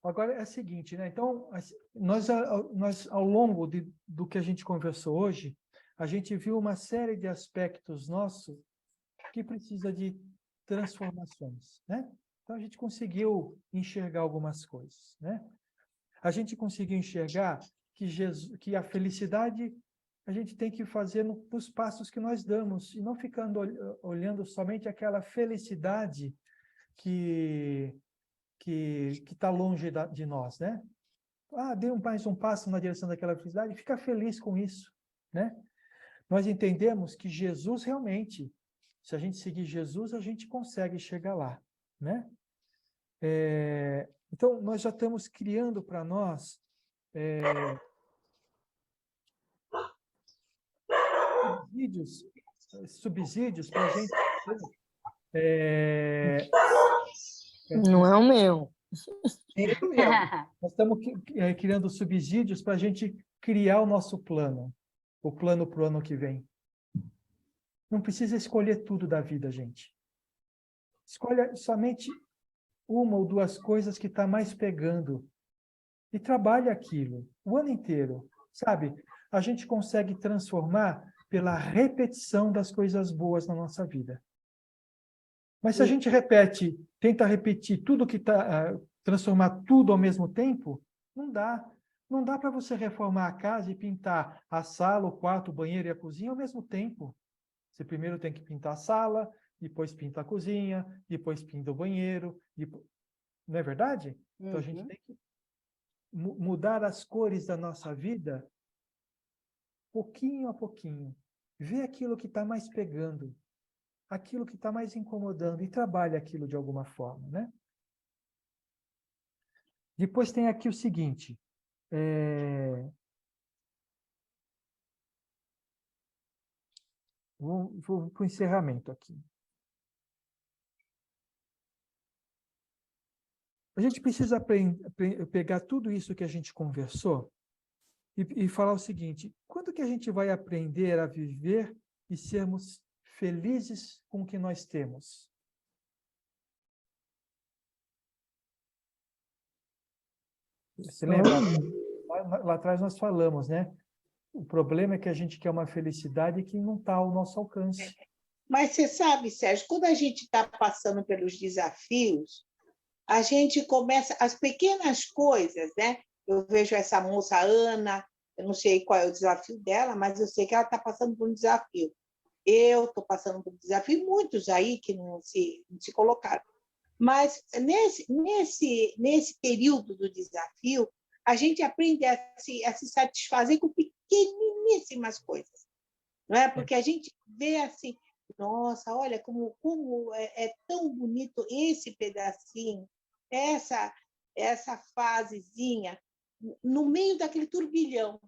S1: Agora é o seguinte, né? Então, nós ao longo do que a gente conversou hoje, a gente viu uma série de aspectos nossos que precisa de transformações, né? Então, a gente conseguiu enxergar algumas coisas, né? A gente conseguiu enxergar que a felicidade a gente tem que fazer nos passos que nós damos e não ficando olhando somente aquela felicidade que está longe de nós, né? Dê mais um passo na direção daquela felicidade, fica feliz com isso, né? Nós entendemos que Jesus realmente, se a gente seguir Jesus, a gente consegue chegar lá, né? Então, nós já estamos criando para nós subsídios para a gente...
S3: Não é o meu.
S1: Nós estamos criando subsídios para a gente criar o nosso plano, o plano para o ano que vem. Não precisa escolher tudo da vida, gente. Escolha somente uma ou duas coisas que está mais pegando e trabalhe aquilo o ano inteiro, sabe? A gente consegue transformar pela repetição das coisas boas na nossa vida. Mas se a gente tenta repetir tudo que está, transformar tudo ao mesmo tempo, não dá. Não dá para você reformar a casa e pintar a sala, o quarto, o banheiro e a cozinha ao mesmo tempo. Você primeiro tem que pintar a sala, depois pinta a cozinha, depois pinta o banheiro. Não é verdade? Então a gente tem que mudar as cores da nossa vida pouquinho a pouquinho. Ver aquilo que está mais pegando, aquilo que está mais incomodando e trabalha aquilo de alguma forma, né? Depois tem aqui o seguinte, vou para o encerramento aqui. A gente precisa pegar tudo isso que a gente conversou e falar o seguinte, quando que a gente vai aprender a viver e sermos felizes com o que nós temos? Você lembra? Lá atrás nós falamos, né? O problema é que a gente quer uma felicidade que não está ao nosso alcance.
S6: Mas você sabe, Sérgio, quando a gente está passando pelos desafios, a gente começa as pequenas coisas, né? Eu vejo essa moça, Ana, eu não sei qual é o desafio dela, mas eu sei que ela está passando por um desafio. Eu estou passando por um desafio, muitos aí que não se colocaram. Mas nesse período do desafio, a gente aprende a se satisfazer com pequeniníssimas coisas, não é? Porque a gente vê assim, nossa, olha como é tão bonito esse pedacinho, essa fasezinha, no meio daquele turbilhão.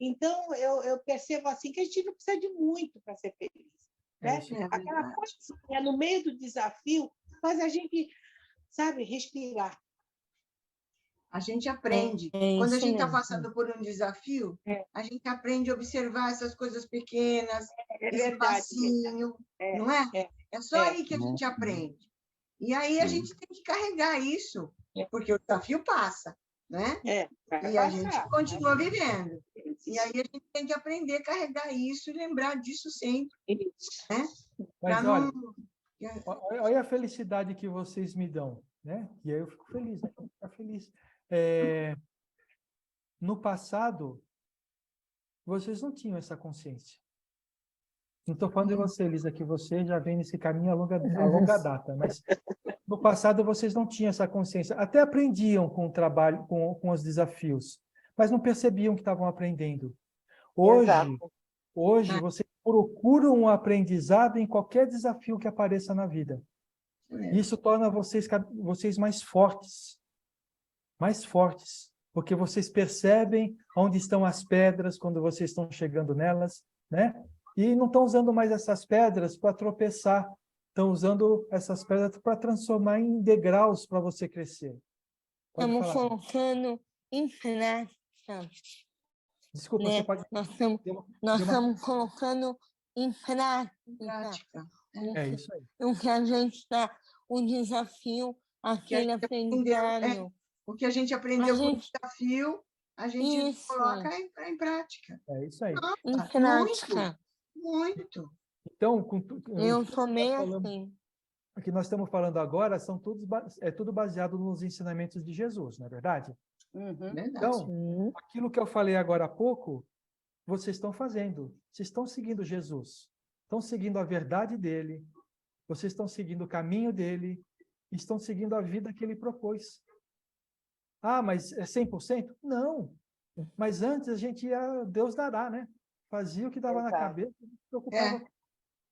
S6: Então, eu percebo assim que a gente não precisa de muito para ser feliz. Né? Aquela coisinha no meio do desafio faz a gente, sabe, respirar.
S4: A gente aprende. Quando a gente está passando por um desafio, a gente aprende a observar essas coisas pequenas, esse passinho, não é? É só aí que a gente aprende. E aí a gente tem que carregar isso, porque o desafio passa, né? E a gente continua vivendo. E aí a gente tem que aprender a carregar isso e lembrar disso sempre. Né?
S1: Mas olha a felicidade que vocês me dão, né? E aí eu fico feliz, né? Eu fico feliz. No passado, vocês não tinham essa consciência. Não estou falando de você, Elisa, que você já vem nesse caminho a longa data, mas no passado vocês não tinham essa consciência. Até aprendiam com o trabalho, com os desafios, mas não percebiam que estavam aprendendo. Hoje vocês procuram um aprendizado em qualquer desafio que apareça na vida. Isso torna vocês mais fortes, porque vocês percebem onde estão as pedras quando vocês estão chegando nelas, né? E não estão usando mais essas pedras para tropeçar, estão usando essas pedras para transformar em degraus para você crescer.
S3: Estamos colocando em prática.
S1: Desculpa,
S3: né?
S1: você pode...
S3: Nós estamos colocando em prática.
S1: É isso aí.
S3: O que a gente está, o desafio, aquele aprendizado.
S4: O que a gente aprendeu com o desafio, a gente coloca em prática.
S1: É isso aí.
S4: Nossa,
S3: em prática.
S4: Muito.
S1: Então,
S3: eu tomei assim.
S1: O que nós estamos falando agora é tudo baseado nos ensinamentos de Jesus, não é verdade? Então, aquilo que eu falei agora há pouco, vocês estão fazendo. Vocês estão seguindo Jesus. Estão seguindo a verdade dele. Vocês estão seguindo o caminho dele. Estão seguindo a vida que ele propôs. Ah, mas é 100%? Não. Mas antes a gente ia, Deus dará, né? Fazia o que dava na cabeça, não se preocupava.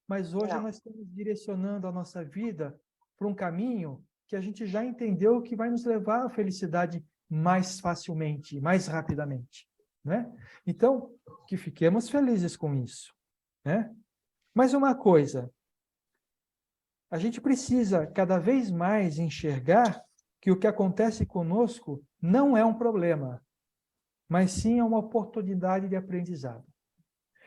S1: Mas hoje nós estamos direcionando a nossa vida para um caminho que a gente já entendeu que vai nos levar à felicidade mais facilmente, mais rapidamente, né? Então, que fiquemos felizes com isso, né? Mas uma coisa, a gente precisa cada vez mais enxergar que o que acontece conosco não é um problema, mas sim é uma oportunidade de aprendizado.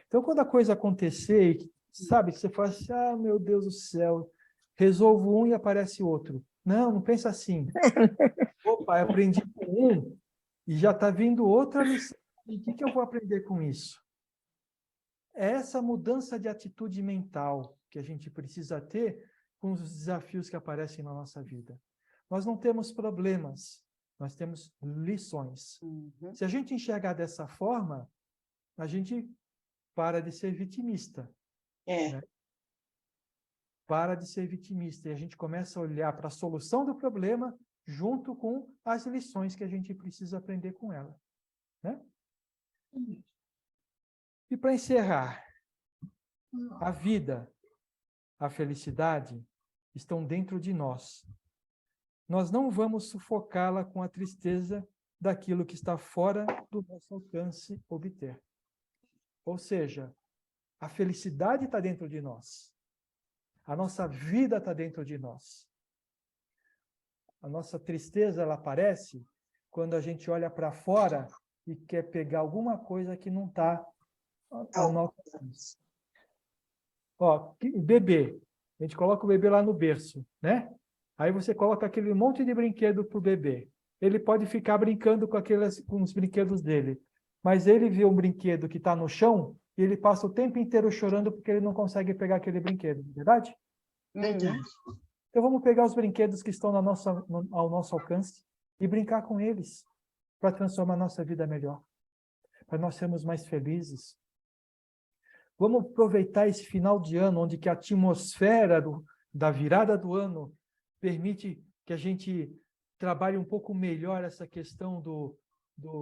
S1: Então, quando a coisa acontecer, sabe, você fala assim, ah, meu Deus do céu, resolvo um e aparece outro. Não pensa assim. Opa, eu aprendi com um e já está vindo outra lição. E o que eu vou aprender com isso? É essa mudança de atitude mental que a gente precisa ter com os desafios que aparecem na nossa vida. Nós não temos problemas, nós temos lições. Se a gente enxergar dessa forma, a gente para de ser vitimista. Né? Para de ser vitimista. E a gente começa a olhar para a solução do problema junto com as lições que a gente precisa aprender com ela. Né? E para encerrar, a vida, a felicidade estão dentro de nós. Nós não vamos sufocá-la com a tristeza daquilo que está fora do nosso alcance obter. Ou seja, a felicidade está dentro de nós. A nossa vida está dentro de nós. A nossa tristeza, ela aparece quando a gente olha para fora e quer pegar alguma coisa que não está ao nosso alcance. Ó, bebê. A gente coloca o bebê lá no berço, né? Aí você coloca aquele monte de brinquedo para o bebê. Ele pode ficar brincando com os brinquedos dele. Mas ele vê um brinquedo que está no chão e ele passa o tempo inteiro chorando porque ele não consegue pegar aquele brinquedo. Verdade?
S4: Verdade.
S1: Então vamos pegar os brinquedos que estão ao nosso alcance e brincar com eles para transformar a nossa vida melhor. Para nós sermos mais felizes. Vamos aproveitar esse final de ano, onde que a atmosfera da virada do ano permite que a gente trabalhe um pouco melhor essa questão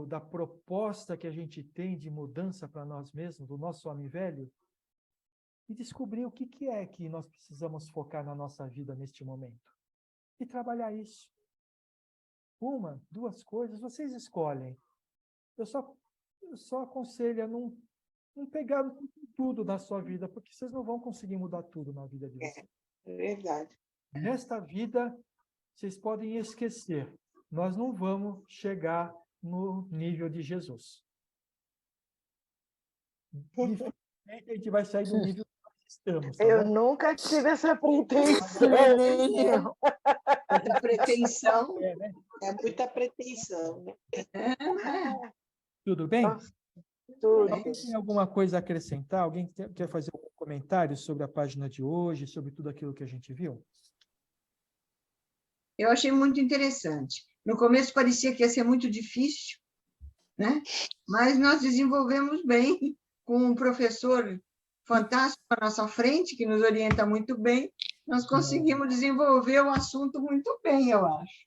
S1: da proposta que a gente tem de mudança para nós mesmos, do nosso homem velho, e descobrir o que é que nós precisamos focar na nossa vida neste momento. E trabalhar isso. Uma, duas coisas, vocês escolhem. Eu só aconselho a não pegar tudo da sua vida, porque vocês não vão conseguir mudar tudo na vida de vocês.
S6: É verdade.
S1: Nesta vida, vocês podem esquecer. Nós não vamos chegar no nível de Jesus. Dificilmente a gente vai sair do nível que nós estamos. Tá
S2: Eu
S1: bom?
S2: nunca tive essa pretensão.
S6: Muita pretensão,
S1: Né?
S6: é muita pretensão. Né?
S1: Tudo bem?
S2: Tudo.
S1: Alguém tem alguma coisa a acrescentar? Alguém quer fazer algum comentário sobre a página de hoje, sobre tudo aquilo que a gente viu?
S4: Eu achei muito interessante. No começo parecia que ia ser muito difícil, né? Mas nós desenvolvemos bem, com um professor fantástico à nossa frente, que nos orienta muito bem, nós conseguimos desenvolver o assunto muito bem, eu acho.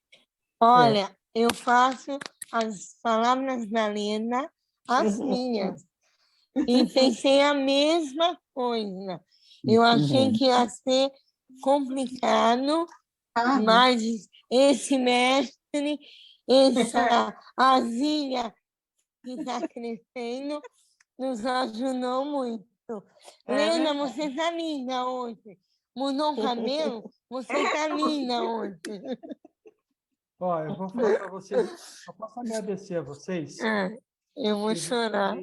S3: Olha, eu faço as palavras da Lena as minhas. E pensei a mesma coisa. Eu achei que ia ser complicado, mas esse mestre, essa asinha que está crescendo, nos ajudou muito. Lena, você está linda hoje. Mudou o cabelo, você está linda hoje.
S1: Ó, eu vou falar para vocês, eu posso agradecer a vocês,
S3: Eu vou chorar.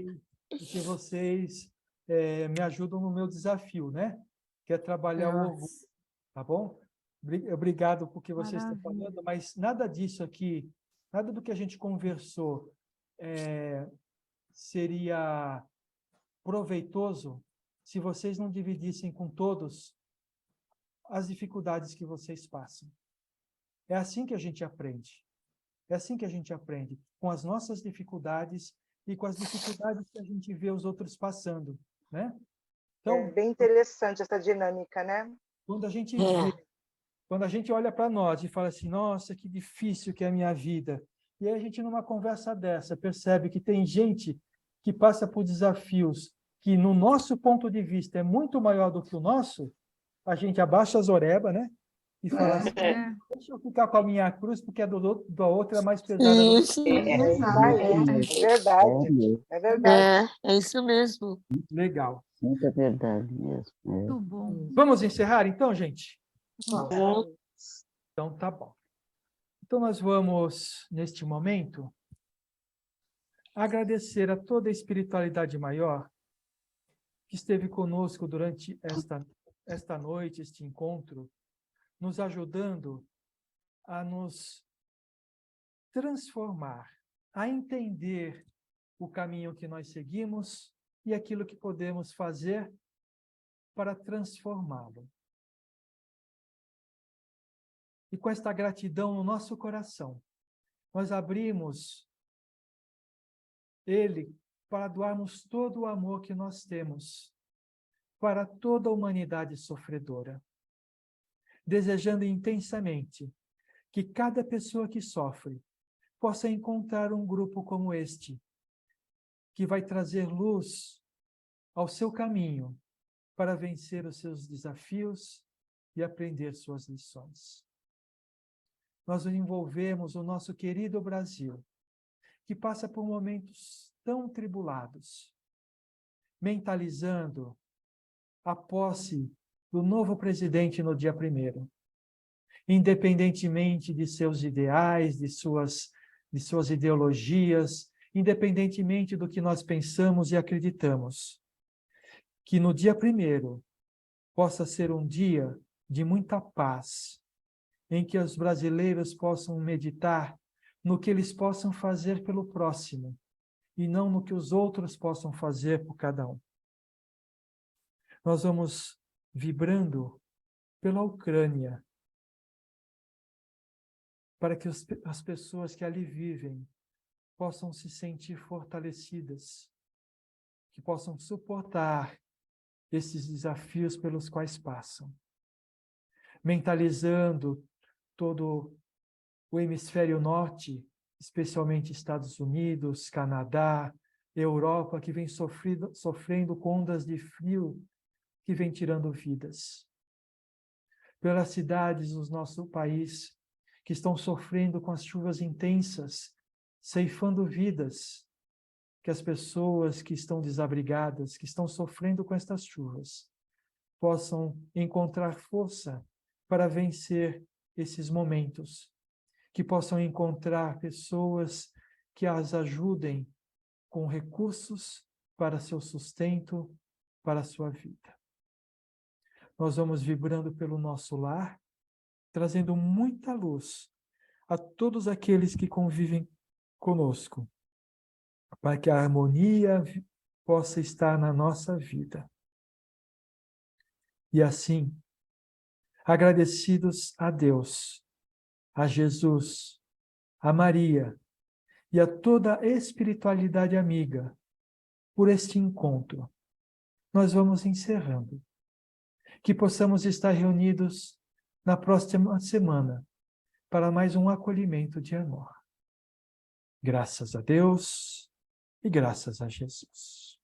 S1: porque vocês me ajudam no meu desafio, né? Que é trabalhar o orgulho, tá bom? Obrigado porque vocês estão falando, mas nada disso aqui, nada do que a gente conversou seria proveitoso se vocês não dividissem com todos as dificuldades que vocês passam. É assim que a gente aprende. É assim que a gente aprende, com as nossas dificuldades e com as dificuldades que a gente vê os outros passando, né? Então,
S2: É bem interessante essa dinâmica, né?
S1: quando a gente vê, quando a gente olha para nós e fala assim, nossa, que difícil que é a minha vida. E aí a gente, numa conversa dessa, percebe que tem gente que passa por desafios que, no nosso ponto de vista, é muito maior do que o nosso, a gente abaixa as orebas, né? E fala assim, deixa eu ficar com a minha cruz, porque a da outra é mais pesada.
S3: Isso,
S2: É verdade. É verdade.
S3: é isso mesmo.
S1: Legal.
S9: Muita verdade mesmo.
S5: Muito bom.
S1: Vamos encerrar, então, gente?
S2: Vamos.
S1: Então, tá bom. Então, nós vamos, neste momento, agradecer a toda a espiritualidade maior que esteve conosco durante esta noite, este encontro, nos ajudando a nos transformar, a entender o caminho que nós seguimos e aquilo que podemos fazer para transformá-lo. E com esta gratidão no nosso coração, nós abrimos ele para doarmos todo o amor que nós temos para toda a humanidade sofredora, desejando intensamente que cada pessoa que sofre possa encontrar um grupo como este, que vai trazer luz ao seu caminho para vencer os seus desafios e aprender suas lições. Nós envolvemos o nosso querido Brasil, que passa por momentos tão tribulados, mentalizando a posse do novo presidente no dia 1º, independentemente de seus ideais, de suas ideologias, independentemente do que nós pensamos e acreditamos, que no dia 1º possa ser um dia de muita paz, em que os brasileiros possam meditar no que eles possam fazer pelo próximo, e não no que os outros possam fazer por cada um. Nós vamos vibrando pela Ucrânia, para que as pessoas que ali vivem possam se sentir fortalecidas, que possam suportar esses desafios pelos quais passam, mentalizando todo o hemisfério norte, especialmente Estados Unidos, Canadá, Europa, que vem sofrendo com ondas de frio que vem tirando vidas. Pelas cidades do nosso país, que estão sofrendo com as chuvas intensas, ceifando vidas, que as pessoas que estão desabrigadas, que estão sofrendo com estas chuvas, possam encontrar força para vencer esses momentos, que possam encontrar pessoas que as ajudem com recursos para seu sustento, para a sua vida. Nós vamos vibrando pelo nosso lar, trazendo muita luz a todos aqueles que convivem conosco, para que a harmonia possa estar na nossa vida. E assim, agradecidos a Deus, a Jesus, a Maria e a toda a espiritualidade amiga por este encontro, nós vamos encerrando. Que possamos estar reunidos na próxima semana para mais um acolhimento de amor. Graças a Deus e graças a Jesus.